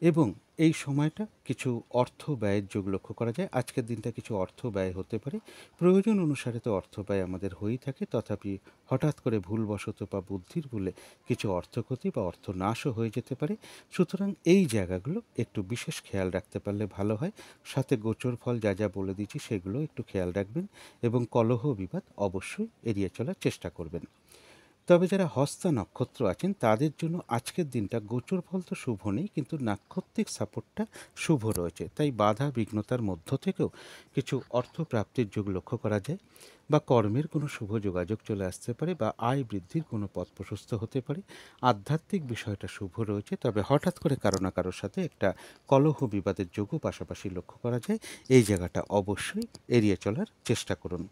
এবং এই সময়টা কিছু অর্থ ব্যয়ের যোগ লক্ষ্য করা যায়। আজকের দিনটা কিছু অর্থ ব্যয় হতে পারে। প্রয়োজন অনুসারে তো অর্থ ব্যয় আমাদের হয়েই থাকে, তথাপি হঠাৎ করে ভুলবশত বা বুদ্ধির ভুলে কিছু অর্থক্ষতি বা অর্থনাশও হয়ে যেতে পারে। সুতরাং এই জায়গাগুলো একটু বিশেষ খেয়াল রাখতে পারলে ভালো হয়। সাথে গোচর ফল যা যা বলে দিচ্ছি সেগুলো একটু খেয়াল রাখবেন, এবং কলহ বিবাদ অবশ্যই এড়িয়ে চলার চেষ্টা করবেন। তবে যারা হস্তা নক্ষত্র আছেন তাদের জন্য আজকের দিনটা গোচর ফল তো শুভ নেই, কিন্তু নাক্ষত্রিক সাপোর্টটা শুভ রয়েছে। তাই বাধা বিঘ্নতার মধ্য থেকেও কিছু অর্থ প্রাপ্তির যোগ লক্ষ্য করা যায়, বা কর্মের কোনো শুভ যোগাযোগ চলে আসতে পারে, বা আয় বৃদ্ধির কোনো পথ প্রশস্ত হতে পারে। আধ্যাত্মিক বিষয়টা শুভ রয়েছে, তবে হঠাৎ করে কারো না কারোর সাথে একটা কলহ বিবাদের যোগও পাশাপাশি লক্ষ্য করা যায়। এই জায়গাটা অবশ্যই এড়িয়ে চলার চেষ্টা করুন।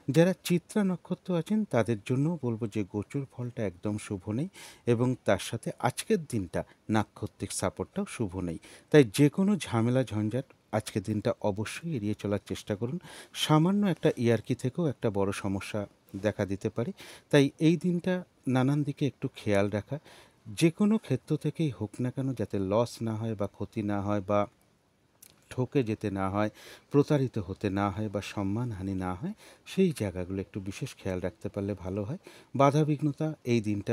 যারা চিত্রা নক্ষত্র আছেন তাদের জন্য বলবো যে গোচর ফলটা একদম শুভ নেই, এবং তার সাথে আজকের দিনটা নাক্ষত্রিক সাপোর্টটাও শুভ নেই। তাই যে কোনো ঝামেলা ঝঞ্ঝাট আজকের দিনটা অবশ্যই এড়িয়ে চলার চেষ্টা করুন। সামান্য একটা ইয়ার্কি থেকেও একটা বড় সমস্যা দেখা দিতে পারে। তাই এই দিনটা নানান দিকে একটু খেয়াল রাখা, যে কোনো ক্ষেত্র থেকেই হোক না কেন যাতে লস না হয় বা ক্ষতি না হয়, বা ঠকে যেতে না হয়, প্রতারিত হতে না হয়, বা সম্মানহানি না হয়, সেই জায়গাগুলো একটু বিশেষ খেয়াল রাখতে পারলে ভালো হয়। বাধা বিঘ্নতা এই দিনটা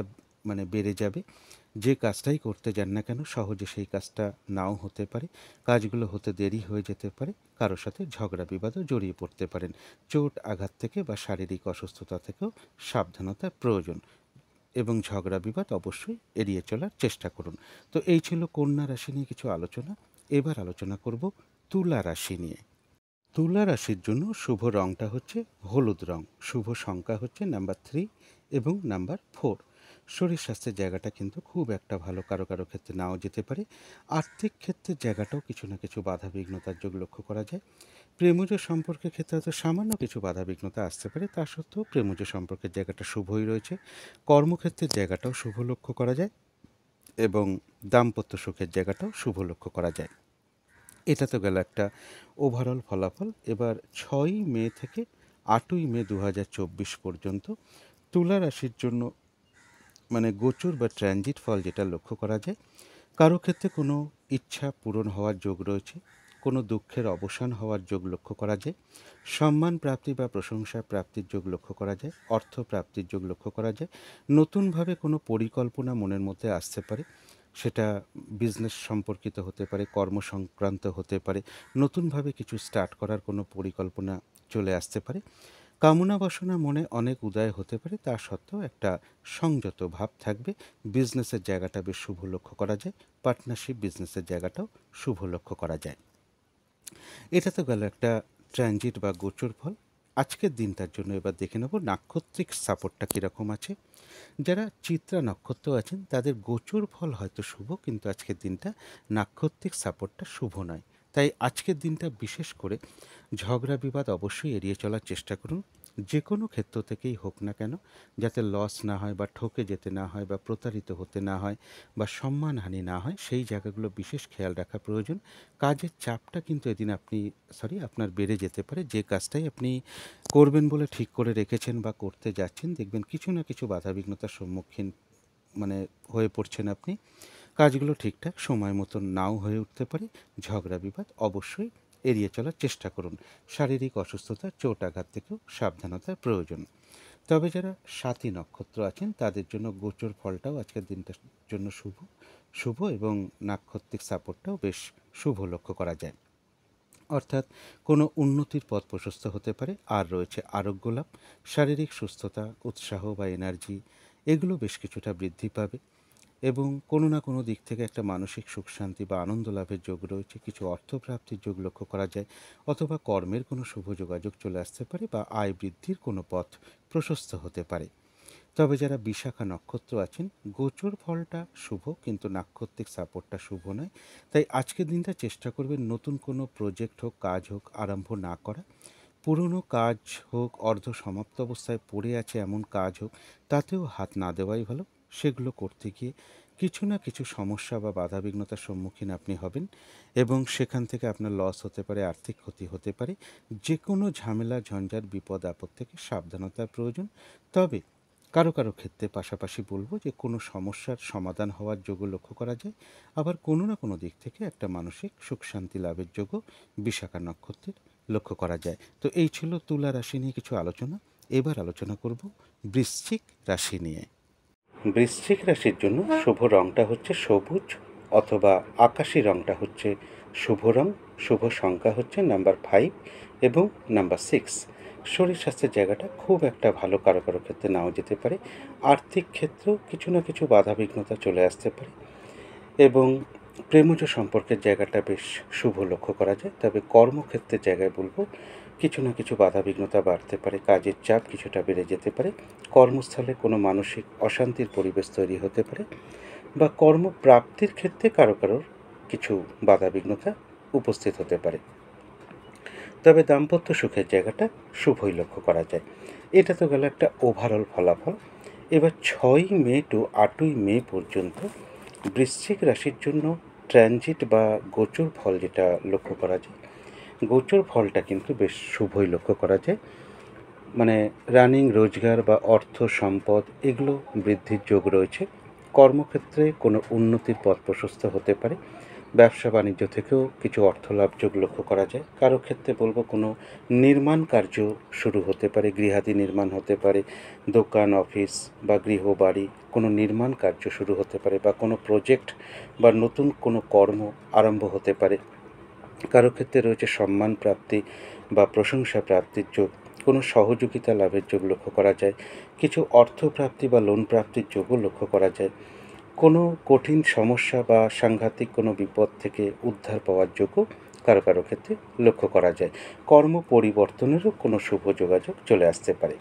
বেড়ে যাবে। যে কাজটাই করতে যান না কেন সহজে সেই কাজটা নাও হতে পারে। কাজগুলো হতে দেরি হয়ে যেতে পারে। কারোর সাথে ঝগড়া বিবাদও জড়িয়ে পড়তে পারেন। চোট আঘাত থেকে বা শারীরিক অসুস্থতা থেকেও সাবধানতা প্রয়োজন, এবং ঝগড়া বিবাদ অবশ্যই এড়িয়ে চলার চেষ্টা করুন। তো এই ছিল কন্যা রাশি নিয়ে কিছু আলোচনা। এবার আলোচনা করব তুলা রাশি নিয়ে। তুলা রাশির জন্য শুভ রংটা হচ্ছে হলুদ রং, শুভ সংখ্যা হচ্ছে নাম্বার 3 এবং নাম্বার 4। শরীর স্বাস্থ্যের জায়গাটা কিন্তু খুব একটা ভালো, কারো কারো ক্ষেত্রে নাও যেতে পারে। আর্থিক ক্ষেত্রের জায়গাটাও কিছু না কিছু বাধা বিঘ্নতার যোগ লক্ষ্য করা যায়। প্রেমজ সম্পর্কের ক্ষেত্রে হয়তো সামান্য কিছু বাধা বিঘ্নতা আসতে পারে, তা সত্ত্বেও প্রেমজ সম্পর্কের জায়গাটা শুভই রয়েছে। কর্মক্ষেত্রের জায়গাটাও শুভ লক্ষ্য করা যায় এবং দাম্পত্য সুখের জায়গাটাও শুভ লক্ষ্য করা যায়। এটা তো গেল একটা ওভারঅল ফলাফল। এবার 6ই মে থেকে 8ই মে 2024 পর্যন্ত তুলা রাশির জন্য মানে গোচর বা ট্রানজিট ফল যেটা লক্ষ্য করা যায়। কারো ক্ষেত্রে কোনো ইচ্ছা পূরণ হওয়ার যোগ রয়েছে, কোনো দুঃখের অবসান হওয়ার যোগ লক্ষ্য করা যায়, সম্মান প্রাপ্তি বা প্রশংসা প্রাপ্তির যোগ লক্ষ্য করা যায়, অর্থ প্রাপ্তির যোগ লক্ষ্য করা যায়। নতুনভাবে কোনো পরিকল্পনা মনের মধ্যে আসতে পারে, সেটা বিজনেস সম্পর্কিত হতে পারে, কর্ম সংক্রান্ত হতে পারে, নতুনভাবে কিছু স্টার্ট করার কোনো পরিকল্পনা চলে আসতে পারে। কামনা বাসনা মনে অনেক উদয় হতে পারে, তা সত্ত্বেও একটা সংযত ভাব থাকবে। বিজনেসের জায়গাটা বেশ শুভ লক্ষ্য করা যায়, পার্টনারশিপ বিজনেসের জায়গাটাও শুভ লক্ষ্য করা যায়। এটা তো গেল একটা ট্রানজিট বা গোচর ফল। আজকের দিনটার জন্য এবার দেখে নেব নাক্ষত্রিক সাপোর্টটা কীরকম আছে। যারা চিত্রা নক্ষত্র আছেন তাদের গোচর ফল হয়তো শুভ, কিন্তু আজকের দিনটা নাক্ষত্রিক সাপোর্টটা শুভ নয়। তাই আজকের দিনটা বিশেষ করে ঝগড়া বিবাদ অবশ্যই এড়িয়ে চলার চেষ্টা করুন, যে কোনো ক্ষেত্র থেকেই হোক না কেন, যাতে লস না হয় বা ঠকে যেতে না হয় বা প্রতারিত হতে না হয় বা সম্মানহানি না হয়, সেই জায়গাগুলো বিশেষ খেয়াল রাখা প্রয়োজন। কাজের চাপটা কিন্তু এদিন আপনার বেড়ে যেতে পারে। যে কাজটাই আপনি করবেন বলে ঠিক করে রেখেছেন বা করতে যাচ্ছেন, দেখবেন কিছু না কিছু বাধাবিঘ্নতার সম্মুখীন হয়ে পড়ছেন আপনি। কাজগুলো ঠিকঠাক সময় মতন নাও হয়ে উঠতে পারে। ঝগড়া বিবাদ অবশ্যই এড়িয়ে চলার চেষ্টা করুন। শারীরিক অসুস্থতা, চোট আঘাত থেকেও সাবধানতার প্রয়োজন। তবে যারা সাথী নক্ষত্র আছেন তাদের জন্য গোচর ফলটাও আজকের দিনটার জন্য শুভ এবং নাক্ষত্রিক সাপোর্টটাও বেশ শুভ লক্ষ্য করা যায়। অর্থাৎ কোনো উন্নতির পথ প্রশস্ত হতে পারে। আর রয়েছে আরোগ্য লাভ, শারীরিক সুস্থতা, উৎসাহ বা এনার্জি, এগুলো বেশ কিছুটা বৃদ্ধি পাবে এবং কোনো না কোনো দিক থেকে একটা মানসিক সুখ শান্তি বা আনন্দ লাভের যোগ রয়েছে। কিছু অর্থপ্রাপ্তির যোগ লক্ষ্য করা যায়, অথবা কর্মের কোনো শুভ যোগাযোগ চলে আসতে পারে বা আয় বৃদ্ধির কোনো পথ প্রশস্ত হতে পারে। তবে যারা বিশাখা নক্ষত্র আছেন, গোচর ফলটা শুভ কিন্তু নাক্ষত্রিক সাপোর্টটা শুভ নয়। তাই আজকের দিনটা চেষ্টা করবেন নতুন কোনো প্রজেক্ট হোক, কাজ হোক, আরম্ভ না করা। পুরনো কাজ হোক, অর্ধ সমাপ্ত অবস্থায় পড়ে আছে এমন কাজ হোক, তাতেও হাত না দেওয়াই ভালো। সেগুলো করতে গিয়ে কিছু না কিছু সমস্যা বা বাধাবিঘ্নতার সম্মুখীন আপনি হবেন এবং সেখান থেকে আপনার লস হতে পারে, আর্থিক ক্ষতি হতে পারে। যে কোনো ঝামেলা, ঝঞ্ঝাট, বিপদ আপদ থেকে সাবধানতার প্রয়োজন। তবে কারো কারো ক্ষেত্রে পাশাপাশি বলবো যে কোনো সমস্যার সমাধান হওয়ার যোগ্য লক্ষ্য করা যায়। আবার কোনো না কোনো দিক থেকে একটা মানসিক সুখ শান্তি লাভের যোগ্য বিশাখা নক্ষত্রের লক্ষ্য করা যায়। তো এই ছিল তুলা রাশি নিয়ে কিছু আলোচনা। এবার আলোচনা করব বৃশ্চিক রাশি নিয়ে। বৃশ্চিক রাশির জন্য শুভ রংটা হচ্ছে সবুজ অথবা আকাশি রংটা হচ্ছে শুভ রং। শুভ সংখ্যা হচ্ছে নাম্বার 5 এবং নাম্বার 6। শরীর স্বাস্থ্যের জায়গাটা খুব একটা ভালো, কারো কারো ক্ষেত্রে নাও যেতে পারে। আর্থিক ক্ষেত্রেও কিছু না কিছু বাধাবিঘ্নতা চলে আসতে পারে এবং প্রেমজ সম্পর্কের জায়গাটা বেশ শুভ লক্ষ্য করা যায়। তবে কর্মক্ষেত্রের জায়গায় বলবো কিছু না কিছু বাধাবিঘ্নতা বাড়তে পারে, কাজের চাপ কিছুটা বেড়ে যেতে পারে, কর্মস্থলে কোনো মানসিক অশান্তির পরিবেশ তৈরি হতে পারে বা কর্মপ্রাপ্তির ক্ষেত্রে কারো কারোর কিছু বাধাবিঘ্নতা উপস্থিত হতে পারে। তবে দাম্পত্য সুখের জায়গাটা শুভই লক্ষ্য করা যায়। এটা তো গেল একটা ওভারঅল ফলাফল। এবার 6ই মে টু 8ই মে পর্যন্ত বৃশ্চিক রাশির জন্য ট্রানজিট বা গোচর ফল যেটা লক্ষ্য করা যায়, গোচর ফলটা কিন্তু বেশ শুভই লক্ষ্য করা যায়। মানে রানিং রোজগার বা অর্থ সম্পদ এগুলো বৃদ্ধির যোগ রয়েছে। কর্মক্ষেত্রে কোনো উন্নতির পথ প্রশস্ত হতে পারে। ব্যবসা বাণিজ্য থেকেও কিছু অর্থ লাভ যোগ লক্ষ্য করা যায়। কারো ক্ষেত্রে বলবো কোনো নির্মাণ কার্য শুরু হতে পারে, গৃহাদি নির্মাণ হতে পারে, দোকান, অফিস বা গৃহবাড়ি কোনো নির্মাণ কার্য শুরু হতে পারে বা কোনো প্রজেক্ট বা নতুন কোনো কর্ম আরম্ভ হতে পারে। কারো ক্ষেত্রে রয়েছে সম্মান প্রাপ্তি বা প্রশংসা প্রাপ্তির যোগ, কোনো সহযোগিতা লাভের যোগ লক্ষ্য করা যায়। কিছু অর্থপ্রাপ্তি বা লোন প্রাপ্তির যোগও লক্ষ্য করা যায়। কোনো কঠিন সমস্যা বা সাংঘাতিক কোনো বিপদ থেকে উদ্ধার পাওয়ার যোগও কারো কারো ক্ষেত্রে লক্ষ্য করা যায়। কর্ম পরিবর্তনেরও কোনো শুভ যোগাযোগ চলে আসতে পারে।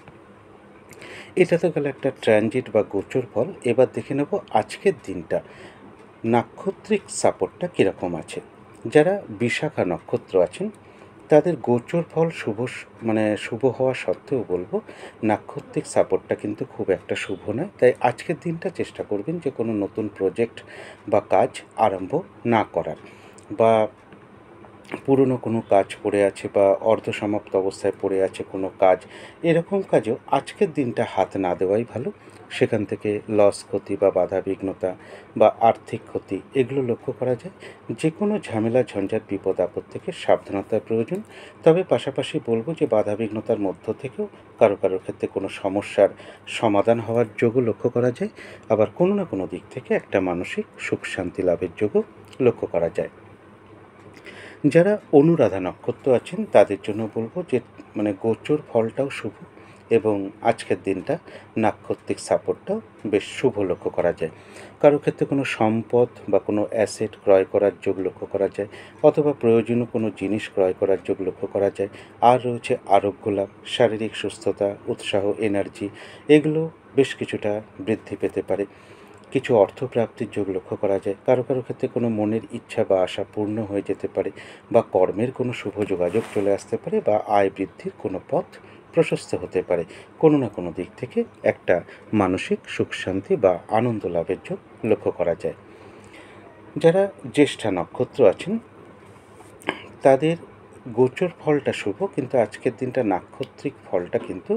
এটা তো গেল একটা ট্রানজিট বা গোচর ফল। এবার দেখে নেব আজকের দিনটা নাক্ষত্রিক সাপোর্টটা কীরকম আছে। যারা বিশাখা নক্ষত্র আছেন তাদের গোচর ফল শুভ হওয়া সত্ত্বেও বলবো নাক্ষত্রিক সাপোর্টটা কিন্তু খুব একটা শুভ নয়। তাই আজকের দিনটা চেষ্টা করবেন যে কোনো নতুন প্রজেক্ট বা কাজ আরম্ভ না করার, বা পুরনো কোনো কাজ পড়ে আছে বা অর্ধসমাপ্ত অবস্থায় পড়ে আছে কোনো কাজ, এরকম কাজেও আজকের দিনটা হাত না দেওয়াই ভালো। সেখান থেকে লস, ক্ষতি বা বাধাবিঘ্নতা বা আর্থিক ক্ষতি এগুলো লক্ষ্য করা যায়। যে কোনো ঝামেলা, ঝঞ্ঝাট, বিপদ আপদ থেকে সাবধানতার প্রয়োজন। তবে পাশাপাশি বলবো যে বাধাবিঘ্নতার মধ্য থেকেও কারো কারো ক্ষেত্রে কোনো সমস্যার সমাধান হওয়ার যোগও লক্ষ্য করা যায়। আবার কোনো না কোনো দিক থেকে একটা মানসিক সুখ শান্তি লাভের যোগও লক্ষ্য করা যায়। যারা অনুরাধা নক্ষত্র আছেন তাদের জন্য বলবো যে গোচর ফলটাও শুভ, এবং আজকের দিনটা নাক্ষত্রিক সাপোর্টটাও বেশ শুভ লক্ষ্য করা যায়। কারো ক্ষেত্রে কোনো সম্পদ বা কোনো অ্যাসেট ক্রয় করার যোগ লক্ষ্য করা যায়, অথবা প্রয়োজনীয় কোনো জিনিস ক্রয় করার যোগ লক্ষ্য করা যায়। আর রয়েছে আরোগ্য লাভ, শারীরিক সুস্থতা, উৎসাহ, এনার্জি, এগুলো বেশ কিছুটা বৃদ্ধি পেতে পারে। কিছু অর্থপ্রাপ্তির যোগ লক্ষ্য করা যায়। কারো কারো ক্ষেত্রে কোনো মনের ইচ্ছা বা আশা পূর্ণ হয়ে যেতে পারে, বা কর্মের কোনো শুভ যোগাযোগ চলে আসতে পারে, বা আয় বৃদ্ধির কোনো পথ প্রশস্ত হতে পারে। কোনো না কোনো দিক থেকে একটা মানসিক সুখ শান্তি বা আনন্দ লাভের যোগ লক্ষ্য করা যায়। যারা জ্যেষ্ঠা নক্ষত্র আছেন তাদের গোচর ফলটা শুভ, কিন্তু আজকের দিনটা নাক্ষত্রিক ফলটা কিন্তু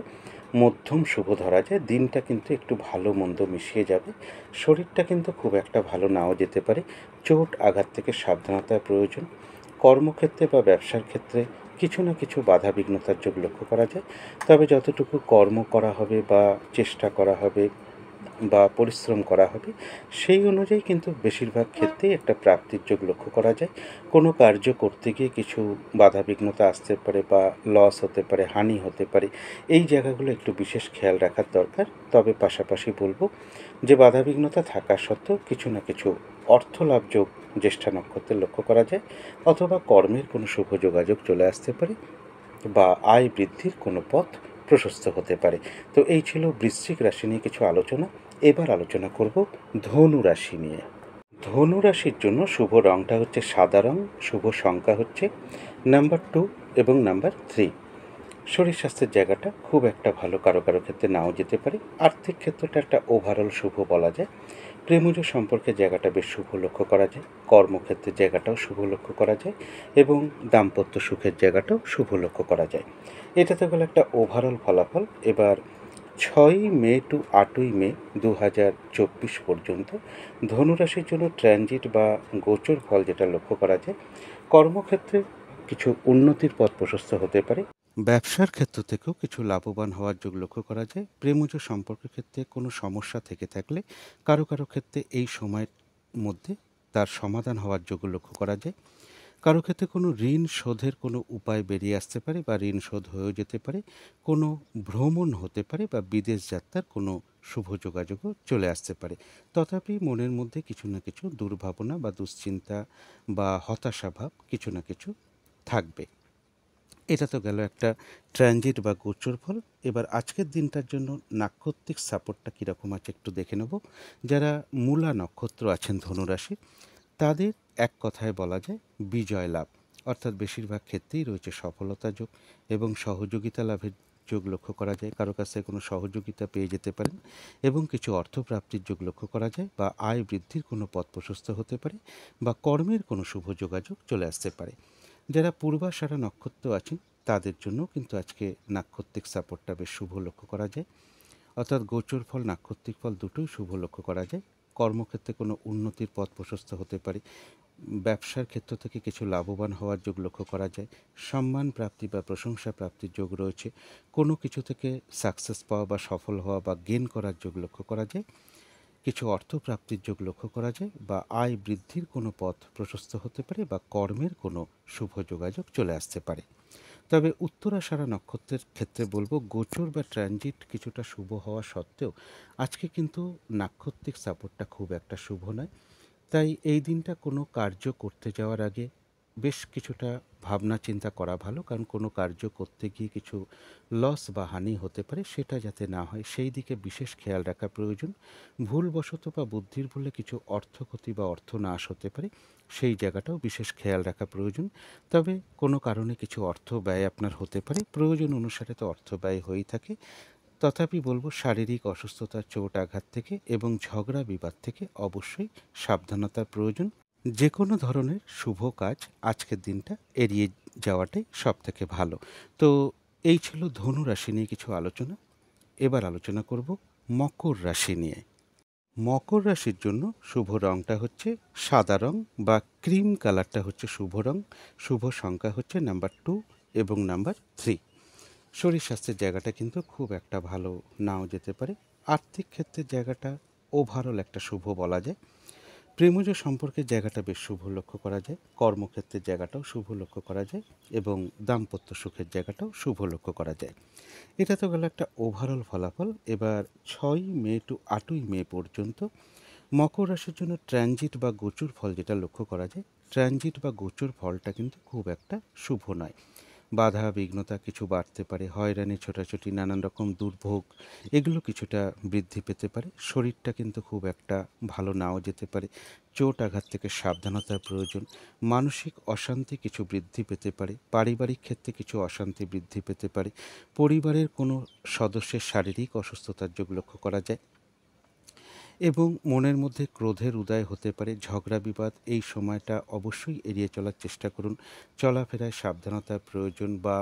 মধ্যম শুভ ধরা যায়। দিনটা কিন্তু একটু ভালো মন্দ মিশিয়ে যাবে। শরীরটা কিন্তু খুব একটা ভালো নাও যেতে পারে। চোট আঘাত থেকে সাবধানতার প্রয়োজন। কর্মক্ষেত্রে বা ব্যবসার ক্ষেত্রে কিছু না কিছু বাধা বিঘ্নতার যোগ লক্ষ্য করা যায়। তবে যতটুকু কর্ম করা হবে বা চেষ্টা করা হবে বা পরিশ্রম করা হবে, সেই অনুযায়ী কিন্তু বেশিরভাগ ক্ষেত্রেই একটা প্রাপ্তির যোগ লক্ষ্য করা যায়। কোনো কার্য করতে গিয়ে কিছু বাধাবিঘ্নতা আসতে পারে, বা লস হতে পারে, হানি হতে পারে। এই জায়গাগুলো একটু বিশেষ খেয়াল রাখার দরকার। তবে পাশাপাশি বলবো যে বাধাবিঘ্নতা থাকা সত্ত্বেও কিছু না কিছু অর্থলাভ যোগ জ্যেষ্ঠা নক্ষত্রে লক্ষ্য করা যায়, অথবা কর্মের কোনো শুভ যোগাযোগ চলে আসতে পারে, বা আয় বৃদ্ধির কোনো পথ প্রশস্ত হতে পারে। তো এই ছিল বৃশ্চিক রাশি নিয়ে কিছু আলোচনা। এবার আলোচনা করব ধনু রাশি নিয়ে। ধনু রাশির জন্য শুভ রঙটা হচ্ছে সাদা রং, শুভ সংখ্যা হচ্ছে নাম্বার 2 এবং নাম্বার 3। শরীর স্বাস্থ্যের জায়গাটা খুব একটা ভালো, কারো কারো ক্ষেত্রে নাও যেতে পারে। আর্থিক ক্ষেত্রটা একটা ওভারঅল শুভ বলা যায়। প্রেমজ সম্পর্কের জায়গাটা বেশ শুভ লক্ষ্য করা যায়। কর্মক্ষেত্রের জায়গাটাও শুভ লক্ষ্য করা যায়, এবং দাম্পত্য সুখের জায়গাটাও শুভ লক্ষ্য করা যায়। এটা তো গেলো একটা ওভারঅল ফলাফল। এবার 6 মে টু 8ই মে 2024 পর্যন্ত ধনুরাশির জন্য ট্রানজিট বা গোচর ফল যেটা লক্ষ্য করা যায়, কর্মক্ষেত্রে কিছু উন্নতির পথ প্রশস্ত হতে পারে। ব্যবসার ক্ষেত্র থেকেও কিছু লাভবান হওয়ার যোগ লক্ষ্য করা যায়। প্রেমজ সম্পর্কের ক্ষেত্রে কোনো সমস্যা থেকে থাকলে কারো কারো ক্ষেত্রে এই সময়ের মধ্যে তার সমাধান হওয়ার যোগ লক্ষ্য করা যায়। কারো ক্ষেত্রে কোনো ঋণ শোধের কোনো উপায় বেরিয়ে আসতে পারে, বা ঋণ শোধ হয়েও যেতে পারে। কোনো ভ্রমণ হতে পারে, বা বিদেশ যাত্রার কোনো শুভ যোগাযোগও চলে আসতে পারে। তথাপি মনের মধ্যে কিছু না কিছু দুর্ভাবনা বা দুশ্চিন্তা বা হতাশাভাব কিছু না কিছু থাকবে। এটা তো গেল একটা ট্রানজিট বা গোচর ফল। এবার আজকের দিনটার জন্য নাক্ষত্রিক সাপোর্টটা কীরকম আছে একটু দেখে নেব। যারা মূলা নক্ষত্র আছেন ধনুরাশি, তাদের এক কথায় বলা যায় বিজয় লাভ, অর্থাৎ বেশিরভাগ ক্ষেত্রেই রয়েছে সফলতা যোগ এবং সহযোগিতা লাভের যোগ লক্ষ্য করা যায়। কারো কাছ থেকে কোনো সহযোগিতা পেয়ে যেতে পারেন, এবং কিছু অর্থপ্রাপ্তির যোগ লক্ষ্য করা যায়, বা আয় বৃদ্ধির কোনো পথ প্রশস্ত হতে পারে, বা কর্মের কোনো শুভ যোগাযোগ চলে আসতে পারে। যারা পূর্বাষাঢ়া নক্ষত্র আছেন তাদের জন্য কিন্তু আজকে নাক্ষত্রিক সাপোর্টটা বেশ শুভ লক্ষ্য করা যায়, অর্থাৎ গোচর ফল নাক্ষত্রিক ফল দুটোই শুভ লক্ষ্য করা যায়। কর্মক্ষেত্রে কোনো উন্নতির পথ প্রশস্ত হতে পারে। ব্যবসার ক্ষেত্র থেকে কিছু লাভবান হওয়ার যোগ লক্ষ্য করা যায়। সম্মান প্রাপ্তি বা প্রশংসা প্রাপ্তির যোগ রয়েছে। কোনো কিছু থেকে সাকসেস পাওয়া বা সফল হওয়া বা গেন করার যোগ লক্ষ্য করা যায়। কিছু অর্থ প্রাপ্তির যোগ লক্ষ্য করা যায়, বা আয় বৃদ্ধির কোনো পথ প্রশস্ত হতে পারে, বা কর্মের কোনো শুভ যোগাযোগ চলে আসতে পারে। তবে উত্তরাষাঢ়া নক্ষত্রের ক্ষেত্রে বলবো গোচর বা ট্রানজিট কিছুটা শুভ হওয়া সত্ত্বেও আজকে কিন্তু নাক্ষত্রিক সাপোর্টটা খুব একটা শুভ নয়। তাই এই দিনটা কোনো কার্য করতে যাওয়ার আগে বেশ কিছুটা ভাবনা চিন্তা করা ভালো, কারণ কোনো কার্য করতে গিয়ে কিছু লস বা হানি হতে পারে, সেটা যাতে না হয় সেই দিকে বিশেষ খেয়াল রাখা প্রয়োজন। ভুলবশত বা বুদ্ধির ভুলে কিছু অর্থ ক্ষতি বা অর্থ নাশ হতে পারে, সেই জায়গাটাও বিশেষ খেয়াল রাখা প্রয়োজন। তবে কোনো কারণে কিছু অর্থ ব্যয় আপনার হতে পারে, প্রয়োজন অনুসারে তো অর্থ ব্যয় হয়েই থাকে। তথাপি বলব, শারীরিক অসুস্থতা, চোট আঘাত থেকে এবং ঝগড়া বিবাদ থেকে অবশ্যই সাবধানতার প্রয়োজন। যে কোনো ধরনের শুভ কাজ আজকের দিনটা এড়িয়ে যাওয়াটাই সবথেকে ভালো। তো এই ছিল ধনু রাশি নিয়ে কিছু আলোচনা। এবার আলোচনা করব মকর রাশি নিয়ে। মকর রাশির জন্য শুভ রংটা হচ্ছে সাদা রং বা ক্রিম কালারটা হচ্ছে শুভ রং। শুভ সংখ্যা হচ্ছে নাম্বার 2 এবং নাম্বার 3। শরীর স্বাস্থ্যের জায়গাটা কিন্তু খুব একটা ভালো নাও যেতে পারে। আর্থিক ক্ষেত্রের জায়গাটা ওভারঅল একটা শুভ বলা যায়। প্রেমজ সম্পর্কের জায়গাটা বেশ শুভ লক্ষ্য করা যায়, কর্মক্ষেত্রের জায়গাটাও শুভ লক্ষ্য করা যায় এবং দাম্পত্য সুখের জায়গাটাও শুভ লক্ষ্য করা যায়। এটা তো গেল একটা ওভারঅল ফলাফল। এবার 6 মে টু 8ই মে পর্যন্ত মকর রাশির জন্য ট্রানজিট বা গোচর ফল যেটা লক্ষ্য করা যায়, ট্রানজিট বা গোচর ফলটা কিন্তু খুব একটা শুভ নয়। বাধা বিঘ্নতা কিছু বাড়তে পারে, হয়রানি ছোটাছুটি নানান রকম দুর্ভোগ এগুলো কিছুটা বৃদ্ধি পেতে পারে। শরীরটা কিন্তু খুব একটা ভালো নাও যেতে পারে, চোট আঘাত থেকে সাবধানতার প্রয়োজন। মানসিক অশান্তি কিছু বৃদ্ধি পেতে পারে, পারিবারিক ক্ষেত্রে কিছু অশান্তি বৃদ্ধি পেতে পারে, পরিবারের কোনো সদস্যের শারীরিক অসুস্থতার যোগ লক্ষ্য করা যায় এবং মনের মধ্যে ক্রোধের উদয় হতে পারে। ঝগড়া বিবাদ এই সময়টা অবশ্যই এড়িয়ে চলার চেষ্টা করুন। চলাফেরায় সাবধানতার প্রয়োজন, বা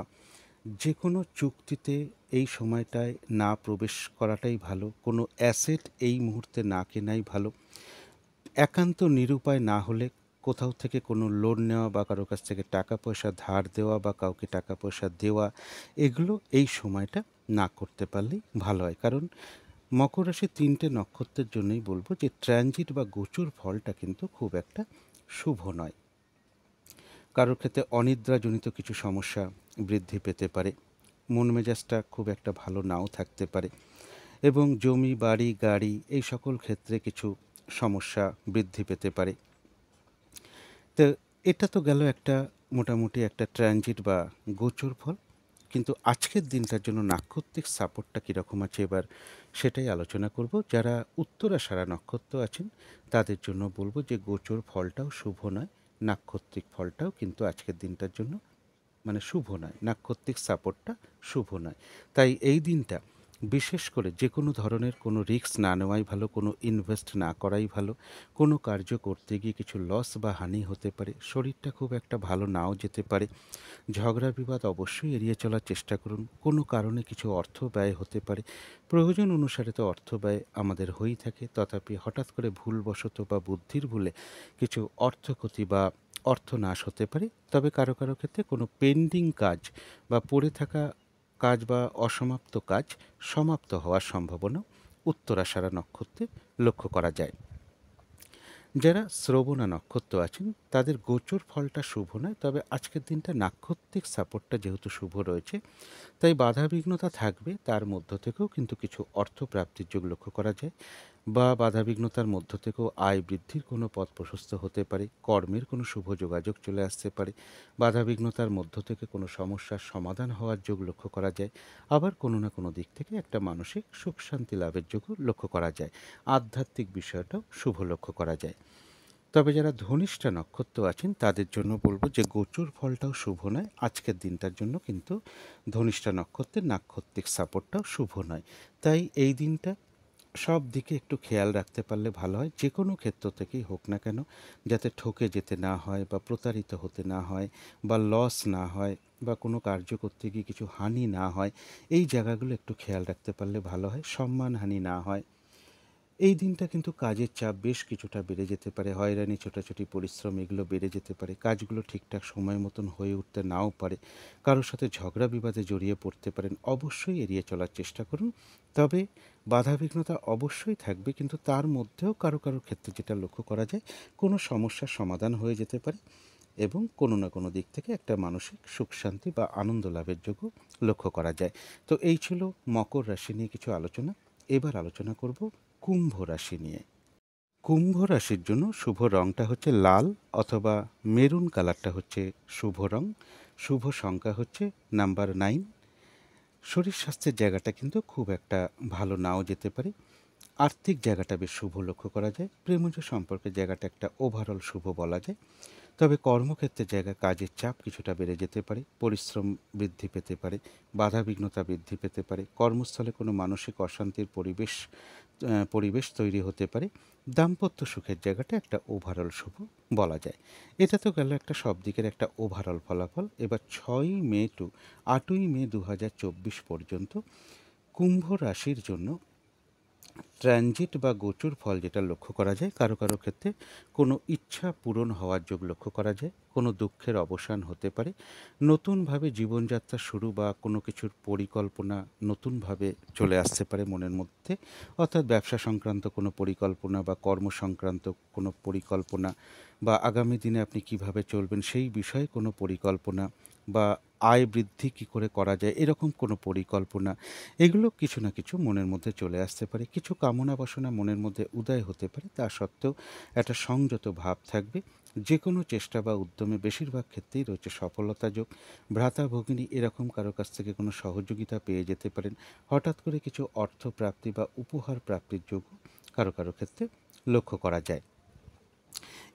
যে কোনো চুক্তিতে এই সময়টায় না প্রবেশ করাটাই ভালো। কোনো অ্যাসেট এই মুহূর্তে না কেনাই ভালো। একান্ত নিরুপায় না হলে কোথাও থেকে কোনো লোন নেওয়া বা কারো কাছ থেকে টাকা পয়সা ধার দেওয়া বা কাউকে টাকা পয়সা দেওয়া, এগুলো এই সময়টা না করতে পারলেই ভালো হয়। কারণ মকর রাশি 3টে নক্ষত্রের জন্যই বলবো যে ট্রানজিট বা গোচর ফলটা কিন্তু খুব একটা শুভ নয়। কারোর ক্ষেত্রে অনিদ্রাজনিত কিছু সমস্যা বৃদ্ধি পেতে পারে, মন মেজাজটা খুব একটা ভালো নাও থাকতে পারে এবং জমি বাড়ি গাড়ি এই সকল ক্ষেত্রে কিছু সমস্যা বৃদ্ধি পেতে পারে। তো এটা তো গেল একটা মোটামুটি একটা ট্রানজিট বা গোচর ফল। কিন্তু আজকের দিনটার জন্য নাক্ষত্রিক সাপোর্টটা কীরকম আছে এবার সেটাই আলোচনা করব। যারা উত্তরাষাঢ়া নক্ষত্র আছেন তাদের জন্য বলবো যে গোচর ফলটাও শুভ নয়, নাক্ষত্রিক ফলটাও কিন্তু আজকের দিনটার জন্য মানে শুভ নয়, নাক্ষত্রিক সাপোর্টটা শুভ নয়। তাই এই দিনটা বিশেষ করে যে কোনো ধরনের কোনো রিস্ক না নেওয়াই ভালো, কোনো ইনভেস্ট না করাই ভালো। কোনো কার্য করতে গিয়ে কিছু লস বা হানি হতে পারে, শরীরটা খুব একটা ভালো নাও যেতে পারে। ঝগড়া বিবাদ অবশ্যই এড়িয়ে চলার চেষ্টা করুন। কোনো কারণে কিছু অর্থ ব্যয় হতে পারে, প্রয়োজন অনুসারে তো অর্থ ব্যয় আমাদের হয়েই থাকে, তথাপি হঠাৎ করে ভুলবশত বা বুদ্ধির ভুলে কিছু অর্থ ক্ষতি বা অর্থ নাশ হতে পারে। তবে কারো কারো ক্ষেত্রে কোনো পেন্ডিং কাজ বা পড়ে থাকা কাজ বা অসমাপ্ত কাজ সমাপ্ত হওয়ার সম্ভাবনা উত্তরাষাঢ়া নক্ষত্রে লক্ষ্য করা যায়। যারা শ্রবণা নক্ষত্র আছেন তাদের গোচর ফলটা শুভ নয়, তবে আজকের দিনটা নাক্ষত্রিক সাপোর্টটা যেহেতু শুভ রয়েছে তাই বাধা বিঘ্নতা থাকবে, তার মধ্য থেকেও কিন্তু কিছু অর্থ প্রাপ্তির যোগ লক্ষ্য করা যায়, বা বাধা বিঘ্নতার মধ্য থেকেও আয় বৃদ্ধির কোনো পথ প্রশস্ত হতে পারে, কর্মের কোনো শুভ যোগাযোগ চলে আসতে পারে, বাধা বিঘ্নতার মধ্য থেকে কোনো সমস্যার সমাধান হওয়ার যোগ লক্ষ্য করা যায়, আবার কোনো না কোনো দিক থেকে একটা মানসিক সুখ শান্তি লাভের যোগও লক্ষ্য করা যায়। আধ্যাত্মিক বিষয়টাও শুভ লক্ষ্য করা যায়। তবে যারা ধনিষ্ঠা নক্ষত্র আছেন তাদের জন্য বলবো যে গোচর ফলটাও শুভ নয়, আজকের দিনটার জন্য কিন্তু ধনিষ্ঠা নক্ষত্রের নাক্ষত্রিক সাপোর্টটাও শুভ নয়। তাই এই দিনটা সব দিকে একটু খেয়াল রাখতে পারলে ভালো হয়, যে কোনো ক্ষেত্র থেকেই হোক না কেন, যাতে ঠকে যেতে না হয় বা প্রতারিত হতে না হয় বা লস না হয় বা কোনো কার্য করতে গিয়ে কিছু হানি না হয়, এই জায়গাগুলো একটু খেয়াল রাখতে পারলে ভালো হয়, সম্মানহানি না হয়। এই দিনটা কিন্তু কাজের চাপ বেশ কিছুটা বেড়ে যেতে পারে, হয়রানি ছোটাছুটি পরিশ্রম এগুলো বেড়ে যেতে পারে, কাজগুলো ঠিকঠাক সময় মতন হয়ে উঠতে নাও পারে, কারোর সাথে ঝগড়া বিবাদে জড়িয়ে পড়তে পারেন, অবশ্যই এড়িয়ে চলার চেষ্টা করুন। তবে বাধাবিঘ্নতা অবশ্যই থাকবে, কিন্তু তার মধ্যেও কারো কারো ক্ষেত্রে যেটা লক্ষ্য করা যায়, কোনো সমস্যার সমাধান হয়ে যেতে পারে এবং কোনো না কোনো দিক থেকে একটা মানসিক সুখ শান্তি বা আনন্দ লাভের যোগ্য লক্ষ্য করা যায়। তো এই ছিল মকর রাশি নিয়ে কিছু আলোচনা। এবার আলোচনা করব কুম্ভ রাশি নিয়ে। কুম্ভ রাশির জন্য শুভ রংটা হচ্ছে লাল অথবা মেরুন কালারটা হচ্ছে শুভ রং। শুভ সংখ্যা হচ্ছে নাম্বার 9। শরীর স্বাস্থ্যের জায়গাটা কিন্তু খুব একটা ভালো নাও যেতে পারে। আর্থিক জায়গাটা বেশ শুভ লক্ষ্য করা যায়। প্রেমজ সম্পর্কের জায়গাটা একটা ওভারঅল শুভ বলা যায়। তবে কর্মক্ষেত্রের জায়গায় কাজের চাপ কিছুটা বেড়ে যেতে পারে, পরিশ্রম বৃদ্ধি পেতে পারে, বাধাবিঘ্নতা বৃদ্ধি পেতে পারে, কর্মস্থলে কোনো মানসিক অশান্তির পরিবেশ তৈরি হতে পারে। দাম্পত্য সুখের জায়গাটা একটা ওভারঅল শুভ বলা যায়। এটা তো গেল একটা সব দিকের একটা ওভারঅল ফলাফল। এবার 6ই মে টু 8ই মে 2024 পর্যন্ত কুম্ভ রাশির জন্য ট্রানজিট বা গোচর ফল যেটা লক্ষ্য করা যায়, কারো কারো ক্ষেত্রে কোনো ইচ্ছা পূরণ হওয়ার যোগ লক্ষ্য করা যায়, কোনো দুঃখের অবসান হতে পারে, নতুনভাবে জীবনযাত্রা শুরু বা কোনো কিছুর পরিকল্পনা নতুনভাবে চলে আসতে পারে মনের মধ্যে। অর্থাৎ ব্যবসা সংক্রান্ত কোনো পরিকল্পনা বা কর্ম সংক্রান্ত কোনো পরিকল্পনা বা আগামী দিনে আপনি কিভাবে চলবেন সেই বিষয়ে কোনো পরিকল্পনা বা আয় বৃদ্ধি কী করে করা যায় এরকম কোনো পরিকল্পনা, এগুলো কিছু না কিছু মনের মধ্যে চলে আসতে পারে। কিছু কামনা বাসনা মনের মধ্যে উদয় হতে পারে, তা সত্ত্বেও একটা সংযত ভাব থাকবে। যে কোনো চেষ্টা বা উদ্যমে বেশিরভাগ ক্ষেত্রেই রয়েছে সফলতা যোগ। ভ্রাতা ভগিনী এরকম কারো কাছ থেকে কোনো সহযোগিতা পেয়ে যেতে পারেন। হঠাৎ করে কিছু অর্থ প্রাপ্তি বা উপহার প্রাপ্তির যোগ কারো কারো ক্ষেত্রে লক্ষ্য করা যায়।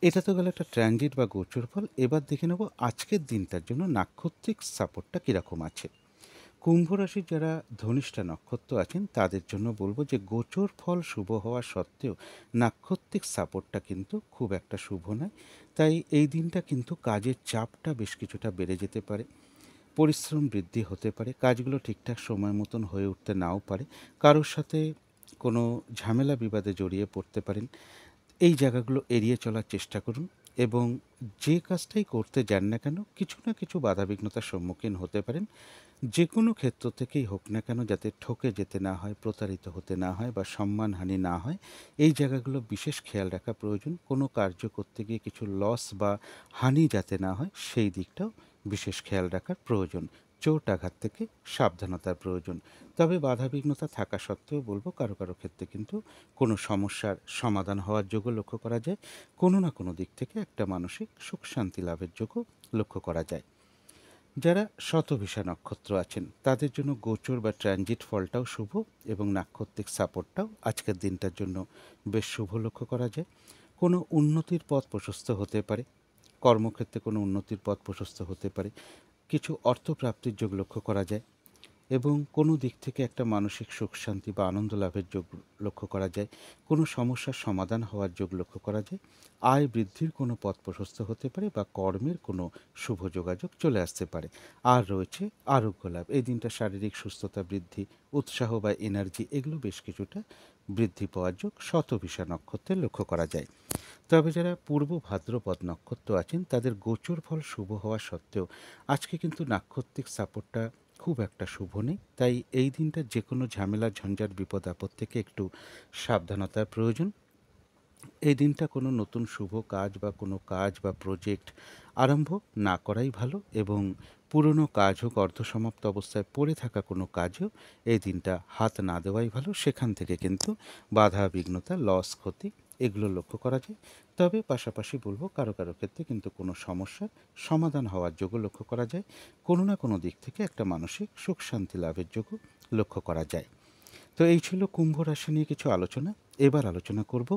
এটা তো গেল একটা ট্রানজিট বা গোচর ফল। এবার দেখে নেব আজকের দিনটার জন্য নাক্ষত্রিক সাপোর্টটা কীরকম আছে। কুম্ভ রাশির যারা ধনিষ্ঠা নক্ষত্র আছেন তাদের জন্য বলবো যে গোচর ফল শুভ হওয়া সত্ত্বেও নাক্ষত্রিক সাপোর্টটা কিন্তু খুব একটা শুভ নয়। তাই এই দিনটা কিন্তু কাজের চাপটা বেশ কিছুটা বেড়ে যেতে পারে, পরিশ্রম বৃদ্ধি হতে পারে, কাজগুলো ঠিকঠাক সময় মতন হয়ে উঠতে নাও পারে, কারোর সাথে কোনো ঝামেলা বিবাদে জড়িয়ে পড়তে পারেন। এই জায়গাগুলো এড়িয়ে চলার চেষ্টা করুন এবং যে কাজটাই করতে যান না কেন কিছু না কিছু বাধাবিঘ্নতার সম্মুখীন হতে পারেন। যে কোনো ক্ষেত্র থেকেই হোক না কেন যাতে ঠকে যেতে না হয়, প্রতারিত হতে না হয় বা সম্মানহানি না হয়, এই জায়গাগুলো বিশেষ খেয়াল রাখা প্রয়োজন। কোনো কার্য করতে গিয়ে কিছু লস বা হানি যাতে না হয় সেই দিকটাও বিশেষ খেয়াল রাখার প্রয়োজন। চোট আঘাত থেকে সাবধানতার প্রয়োজন। তবে বাধাবিঘ্নতা থাকা সত্ত্বেও বলবো কারো কারো ক্ষেত্রে কিন্তু কোনো সমস্যার সমাধান হওয়ার যোগ্য লক্ষ্য করা যায়। কোনো না কোনো দিক থেকে একটা মানসিক সুখ শান্তি লাভের যোগ্য লক্ষ্য করা যায়। যারা শতভিষা নক্ষত্র আছেন তাদের জন্য গোচর বা ট্রানজিট ফলটাও শুভ এবং নাক্ষত্রিক সাপোর্টটাও আজকের দিনটার জন্য বেশ শুভ লক্ষ্য করা যায়। কোনো উন্নতির পথ প্রশস্ত হতে পারে, কর্মক্ষেত্রে কোনো উন্নতির পথ প্রশস্ত হতে পারে, কিছু অর্থপ্রাপ্তির যোগ লক্ষ্য করা যায় এবং কোনো দিক থেকে একটা মানসিক সুখ শান্তি বা আনন্দ লাভের যোগ লক্ষ্য করা যায়। কোনো সমস্যার সমাধান হওয়ার যোগ লক্ষ্য করা যায়। আয় বৃদ্ধির কোনো পথ প্রশস্ত হতে পারে বা কর্মের কোনো শুভ যোগাযোগ চলে আসতে পারে। আর রয়েছে আরোগ্য লাভ। এই দিনটা শারীরিক সুস্থতা বৃদ্ধি, উৎসাহ বা এনার্জি এগুলো বেশ কিছুটা বৃদ্ধি পাওয়ার যোগ শতভিষা নক্ষত্রে লক্ষ্য করা যায়। তবে যারা পূর্ব ভাদ্রপদ নক্ষত্র আছেন তাদের গোচর ফল শুভ হওয়া সত্ত্বেও আজকে কিন্তু নাক্ষত্রিক সাপোর্টটা খুব একটা শুভ নেই। তাই এই দিনটা যে কোনো ঝামেলা ঝঞ্ঝাট বিপদ আপদ থেকে একটু সাবধানতার প্রয়োজন। এই দিনটা কোনো নতুন শুভ কাজ বা কোনো কাজ বা প্রজেক্ট আরম্ভ না করাই ভালো এবং পুরনো কাজ হোক অর্ধসমাপ্ত অবস্থায় পড়ে থাকা কোনো কাজেও এই দিনটা হাত না দেওয়াই ভালো। সেখান থেকে কিন্তু বাধা বিঘ্নতা লস ক্ষতি এগুলো লক্ষ্য করা যায়। তবে পাশাপাশি বলবো কারো কারো ক্ষেত্রে কিন্তু কোনো সমস্যার সমাধান হওয়ার যোগ্য লক্ষ্য করা যায়। কোনো না কোনো দিক থেকে একটা মানসিক সুখ শান্তি লাভের যোগ্য লক্ষ্য করা যায়। তো এই ছিল কুম্ভ রাশি নিয়ে কিছু আলোচনা। এবার আলোচনা করব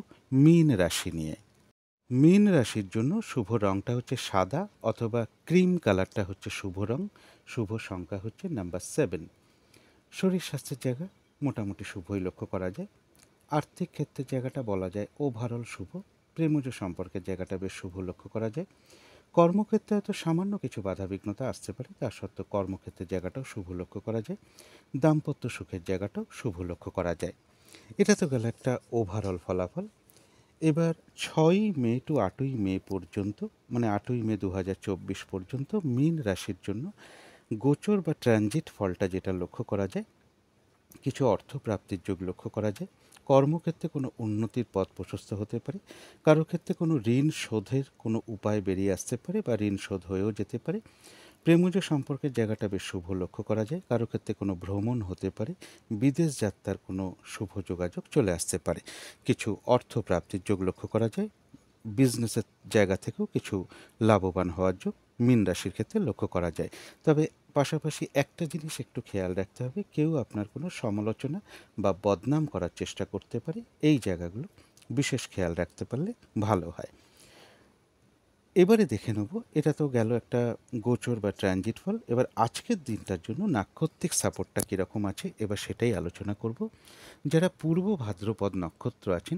মীন রাশি নিয়ে। মীন রাশির জন্য শুভ রংটা হচ্ছে সাদা অথবা ক্রিম কালারটা হচ্ছে শুভ রং। শুভ সংখ্যা হচ্ছে নাম্বার 7। শরীর স্বাস্থ্যের জায়গা মোটামুটি শুভই লক্ষ্য করা যায়। আর্থিক ক্ষেত্রের জায়গাটা বলা যায় ওভারঅল শুভ। প্রেমজ সম্পর্কের জায়গাটা বেশ শুভ লক্ষ্য করা যায়। কর্মক্ষেত্রে হয়তো সামান্য কিছু বাধাবিঘ্নতা আসতে পারে, তা সত্ত্বেও কর্মক্ষেত্রের জায়গাটাও শুভ লক্ষ্য করা যায়। দাম্পত্য সুখের জায়গাটাও শুভ লক্ষ্য করা যায়। এটা তো গেল একটা ওভারঅল ফলাফল। এবার 6ই মে টু 8ই মে পর্যন্ত, মানে 8ই মে 2024 পর্যন্ত মীন রাশির জন্য গোচর বা ট্রানজিট ফলটা যেটা লক্ষ্য করা যায়, কিছু অর্থ প্রাপ্তির যোগ লক্ষ্য করা যায়। কর্মক্ষেত্রে কোনো উন্নতির পথ প্রশস্ত হতে পারে, কারো ক্ষেত্রে কোনো ঋণ শোধের কোনো উপায় বেরিয়ে আসতে পারে বা ঋণ শোধ হয়েও যেতে পারে। প্রেমজ সম্পর্কের জায়গাটা বেশ শুভ লক্ষ্য করা যায়। কারো ক্ষেত্রে কোনো ভ্রমণ হতে পারে, বিদেশ যাত্রার কোনো শুভ যোগাযোগ চলে আসতে পারে। কিছু অর্থ প্রাপ্তির যোগ লক্ষ্য করা যায়। বিজনেসের জায়গা থেকেও কিছু লাভবান হওয়ার যোগ মীন রাশির ক্ষেত্রে লক্ষ্য করা যায়। তবে পাশাপাশি একটা জিনিস একটু খেয়াল রাখতে হবে, কেউ আপনার কোনো সমালোচনা বা বদনাম করার চেষ্টা করতে পারে। এই জায়গাগুলো বিশেষ খেয়াল রাখতে পারলে ভালো হয়। এবারে দেখে নেব, এটা তো গেল একটা গোচর বা ট্রানজিট ফল। এবার আজকের দিনটার জন্য নাক্ষত্রিক সাপোর্টটা কীরকম আছে এবার সেটাই আলোচনা করব। যারা পূর্ব ভাদ্রপদ নক্ষত্র আছেন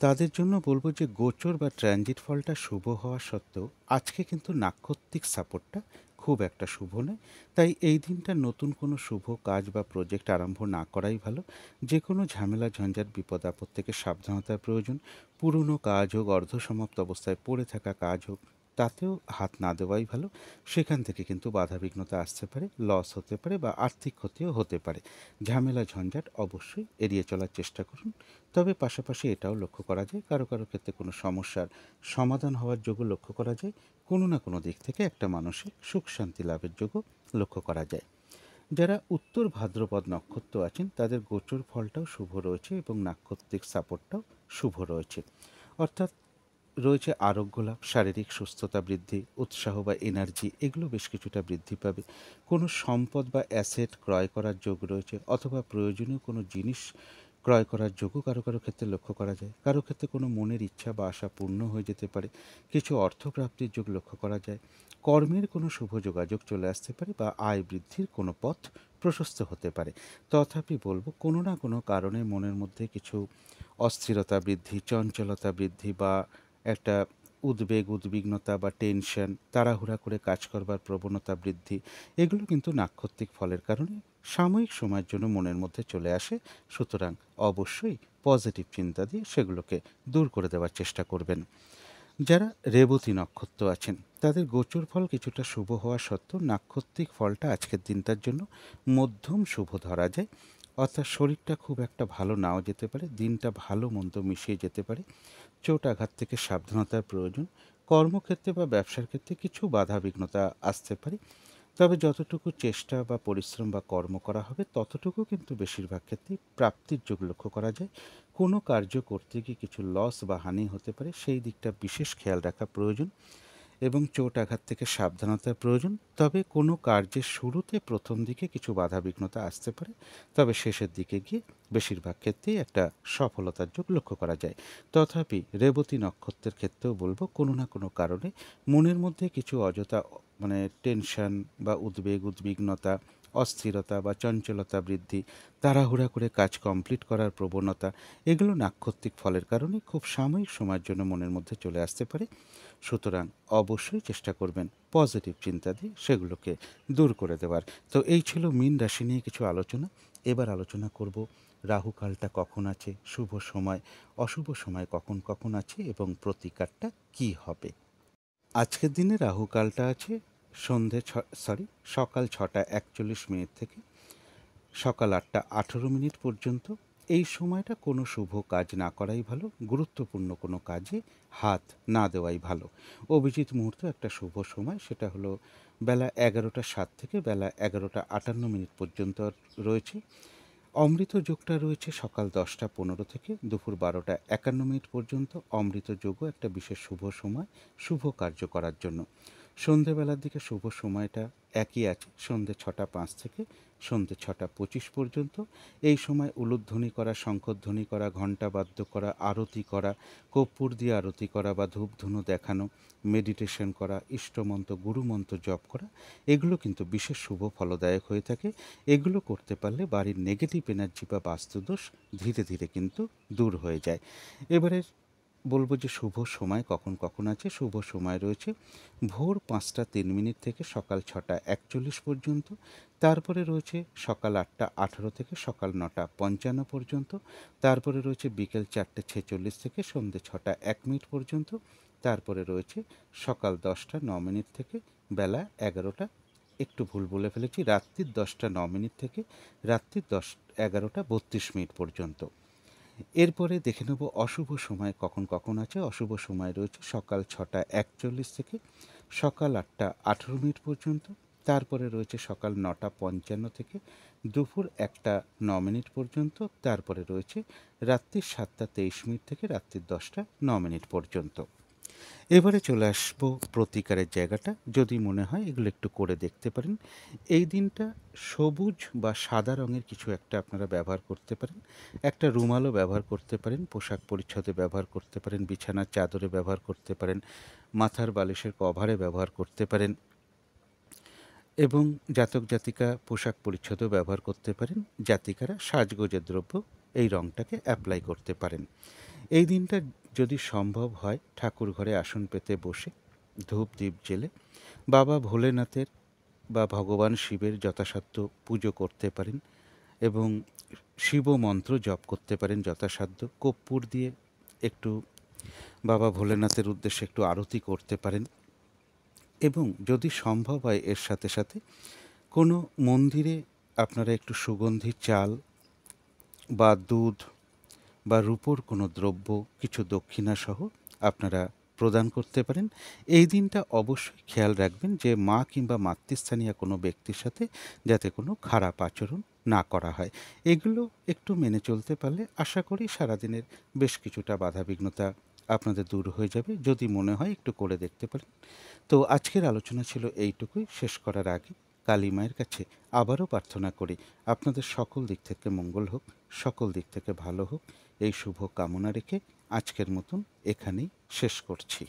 তাদের জন্য বলবো যে গোচর বা ট্রানজিট ফলটা শুভ হওয়া সত্ত্বেও আজকে কিন্তু নাক্ষত্রিক সাপোর্টটা খুব একটা শুভ নয়। তাই এই দিনটা নতুন কোনো শুভ কাজ বা প্রজেক্ট আরম্ভ না করাই ভালো। যে কোনো ঝামেলা ঝঞ্ঝাট বিপদ আপদ থেকে সাবধানতার প্রয়োজন। পুরনো কাজ হোক, অর্ধসমাপ্ত অবস্থায় পড়ে থাকা কাজ হোক, তাতেও হাত না দেওয়াই ভালো। সেখান থেকে কিন্তু বাধাবিঘ্নতা আসতে পারে, লস হতে পারে বা আর্থিক ক্ষতিও হতে পারে। ঝামেলা ঝঞ্ঝাট অবশ্যই এড়িয়ে চলার চেষ্টা করুন। তবে পাশাপাশি এটাও লক্ষ্য করা যায় কারো কারো ক্ষেত্রে কোনো সমস্যার সমাধান হওয়ার যোগও লক্ষ্য করা যায়। কোনো না কোনো দিক থেকে একটা মানসিক সুখ শান্তি লাভের যোগও লক্ষ্য করা যায়। যারা উত্তর ভাদ্রপদ নক্ষত্র আছেন তাদের গোচর ফলটাও শুভ রয়েছে এবং নাক্ষত্রিক সাপোর্টটাও শুভ রয়েছে। অর্থাৎ রয়েছে আরোগ্য লাভ, শারীরিক সুস্থতা বৃদ্ধি, উৎসাহ বা এনার্জি এগুলো বেশ কিছুটা বৃদ্ধি পাবে। কোনো সম্পদ বা অ্যাসেট ক্রয় করার যোগ রয়েছে, অথবা প্রয়োজনীয় কোনো জিনিস ক্রয় করার যোগও কারো কারো ক্ষেত্রে লক্ষ্য করা যায়। কারো ক্ষেত্রে কোনো মনের ইচ্ছা বা আশা পূর্ণ হয়ে যেতে পারে। কিছু অর্থপ্রাপ্তির যোগ লক্ষ্য করা যায়। কর্মের কোনো শুভ যোগাযোগ চলে আসতে পারে বা আয় বৃদ্ধির কোনো পথ প্রশস্ত হতে পারে। তথাপি বলবো কোনো না কোনো কারণে মনের মধ্যে কিছু অস্থিরতা বৃদ্ধি, চঞ্চলতা বৃদ্ধি বা একটা উদ্বেগ, উদ্বিগ্নতা বা টেনশন, তাড়াহুড়া করে কাজ করবার প্রবণতা বৃদ্ধি, এগুলো কিন্তু নাক্ষত্রিক ফলের কারণে সাময়িক সময়ের জন্য মনের মধ্যে চলে আসে। সুতরাং অবশ্যই পজিটিভ চিন্তা দিয়ে সেগুলোকে দূর করে দেওয়ার চেষ্টা করবেন। যারা রেবতী নক্ষত্র আছেন তাদের গোচর ফল কিছুটা শুভ হওয়া সত্ত্বেও নাক্ষত্রিক ফলটা আজকের দিনটার জন্য মধ্যম শুভ ধরা যায়। অর্থাৎ শরীরটা খুব একটা ভালো নাও যেতে পারে, দিনটা ভালো মন্দ মিশিয়ে যেতে পারে। চোট আঘাত থেকে সাবধানতার প্রয়োজন। কর্মক্ষেত্রে বা ব্যবসার ক্ষেত্রে কিছু বাধা বিঘ্নতা আসতে পারে। তবে যতটুকু চেষ্টা বা পরিশ্রম বা কর্ম করা হবে ততটুকু কিন্তু বেশিরভাগ ক্ষেত্রেই প্রাপ্তির যোগ লক্ষ্য করা যায়। কোনো কার্য করতে গিয়ে কিছু লস বা হানি হতে পারে, সেই দিকটা বিশেষ খেয়াল রাখা প্রয়োজন এবং চোট আঘাত থেকে সাবধানতার প্রয়োজন। তবে কোনো কার্যের শুরুতে প্রথম দিকে কিছু বাধাবিঘ্নতা আসতে পারে, তবে শেষের দিকে গিয়ে বেশিরভাগ ক্ষেত্রেই একটা সফলতার যোগ লক্ষ্য করা যায়। তথাপি রেবতী নক্ষত্রের ক্ষেত্রেও বলবো কোনো না কোনো কারণে মনের মধ্যে কিছু অযথা টেনশন বা উদ্বেগ, উদ্বিগ্নতা, অস্থিরতা বা চঞ্চলতা বৃদ্ধি, তাড়াহুড়া করে কাজ কমপ্লিট করার প্রবণতা, এগুলো নাক্ষত্রিক ফলের কারণে খুব সাময়িক সময়ের জন্য মনের মধ্যে চলে আসতে পারে। সুতরাং অবশ্যই চেষ্টা করবেন পজিটিভ চিন্তা দিয়ে সেগুলোকে দূর করে দেওয়ার। তো এই ছিল মীন রাশি নিয়ে কিছু আলোচনা। এবার আলোচনা করব রাহুকালটা কখন আছে, শুভ সময়, অশুভ সময় কখন কখন আছে এবং প্রতিকারটা কি হবে। আজকের দিনে রাহুকালটা আছে সন্ধে সকাল 6টা 41 মিনিট থেকে সকাল 8টা 18 মিনিট পর্যন্ত। এই সময়টা কোনো শুভ কাজ না করাই ভালো, গুরুত্বপূর্ণ কোনো কাজে হাত না দেওয়াই ভালো। অভিজিৎ মুহূর্ত একটা শুভ সময়, সেটা হলো বেলা 11টা 7 থেকে বেলা 11টা 58 মিনিট পর্যন্ত রয়েছে। অমৃত যোগটা রয়েছে সকাল 10টা 15 থেকে দুপুর 12টা 51 মিনিট পর্যন্ত। অমৃত যোগও একটা বিশেষ শুভ সময় শুভ কার্য করার জন্য। সন্ধেবেলার দিকে শুভ সময়টা একই আছে, সন্ধে 6টা 5 থেকে সন্ধে 6টা 25 পর্যন্ত। এই সময় উলুধ্বনি করা, শঙ্খধ্বনি করা, ঘণ্টা বাদ্য করা, আরতি করা, কর্পূর দিয়ে আরতি করা বা ধূপধুনো দেখানো, মেডিটেশন করা, ইষ্টমন্ত্র গুরুমন্ত্র জপ করা, এগুলো কিন্তু বিশেষ শুভ ফলদায়ক হয়ে থাকে। এগুলো করতে পারলে বাড়ির নেগেটিভ এনার্জি বা বাস্তুদোষ ধীরে ধীরে কিন্তু দূর হয়ে যায়। এবারে বলবো যে শুভ সময় কখন কখন আছে। শুভ সময় রয়েছে ভোর 5টা 3 মিনিট থেকে সকাল 6টা 41 পর্যন্ত। তারপরে রয়েছে সকাল 8টা 18 থেকে সকাল 9টা 55 পর্যন্ত। তারপরে রয়েছে বিকেল 4টে 46 থেকে সন্ধ্যে 6টা 1 মিনিট পর্যন্ত। তারপরে রয়েছে সকাল 10টা 9 মিনিট থেকে বেলা 11টা, একটু ভুল বলে ফেলেছি, রাত্রির 10টা 9 মিনিট থেকে রাত্রির 11টা 32 মিনিট পর্যন্ত। এরপরে দেখে নেব অশুভ সময় কখন কখন আছে। অশুভ সময় রয়েছে সকাল 6টা 41 থেকে সকাল 8টা 18 মিনিট পর্যন্ত। তারপরে রয়েছে সকাল ৯:৫৫ থেকে দুপুর ১:০৯ পর্যন্ত, তারপরে রয়েছে রাত্রি ৭:২৩ থেকে রাত্রি ১০:০৯ পর্যন্ত। এবারে চলে আসবো প্রতিকারের জায়গাটা। যদি মনে হয় এগুলো একটু করে দেখতে পারেন। এই দিনটা সবুজ বা সাদা রঙের কিছু একটা আপনারা ব্যবহার করতে পারেন। একটা রুমালও ব্যবহার করতে পারেন, পোশাক পরিচ্ছদে ব্যবহার করতে পারেন, বিছানার চাদরে ব্যবহার করতে পারেন, মাথার বালিশের কভারে ব্যবহার করতে পারেন এবং জাতক জাতিকা পোশাক পরিচ্ছদও ব্যবহার করতে পারেন। জাতিকারা সাজগোজের দ্রব্য এই রঙটাকে অ্যাপ্লাই করতে পারেন। এই দিনটা যদি সম্ভব হয় ঠাকুর ঘরে আসন পেতে বসে ধূপ দ্বীপ জেলে বাবা ভোলেনাথের বা ভগবান শিবের যথাসাধ্য পুজো করতে পারেন এবং শিব মন্ত্র জপ করতে পারেন যথাসাধ্য। কর্পূর দিয়ে একটু বাবা ভোলেনাথের উদ্দেশ্যে একটু আরতি করতে পারেন এবং যদি সম্ভব হয় এর সাথে সাথে কোনো মন্দিরে আপনারা একটু সুগন্ধি চাল বা দুধ বা রূপোর কোনো দ্রব্য কিছু দক্ষিণাসহ আপনারা প্রদান করতে পারেন। এই দিনটা অবশ্যই খেয়াল রাখবেন যে মা কিংবা মাতৃস্থানীয় কোনো ব্যক্তির সাথে যাতে কোনো খারাপ আচরণ না করা হয়। এগুলো একটু মেনে চলতে পারলে আশা করি সারাদিনের বেশ কিছুটা বাধাবিঘ্নতা আপনাদের দূর হয়ে যাবে। যদি মনে হয় একটু করে দেখতে পারেন। তো আজকের আলোচনা ছিল এইটুকুই। শেষ করার আগে কালী মায়ের কাছে আবারও প্রার্থনা করি আপনাদের সকল দিক থেকে মঙ্গল হোক, সকল দিক থেকে ভালো হোক, এই শুভ কামনা রেখে আজকের মতন এখানেই শেষ করছি।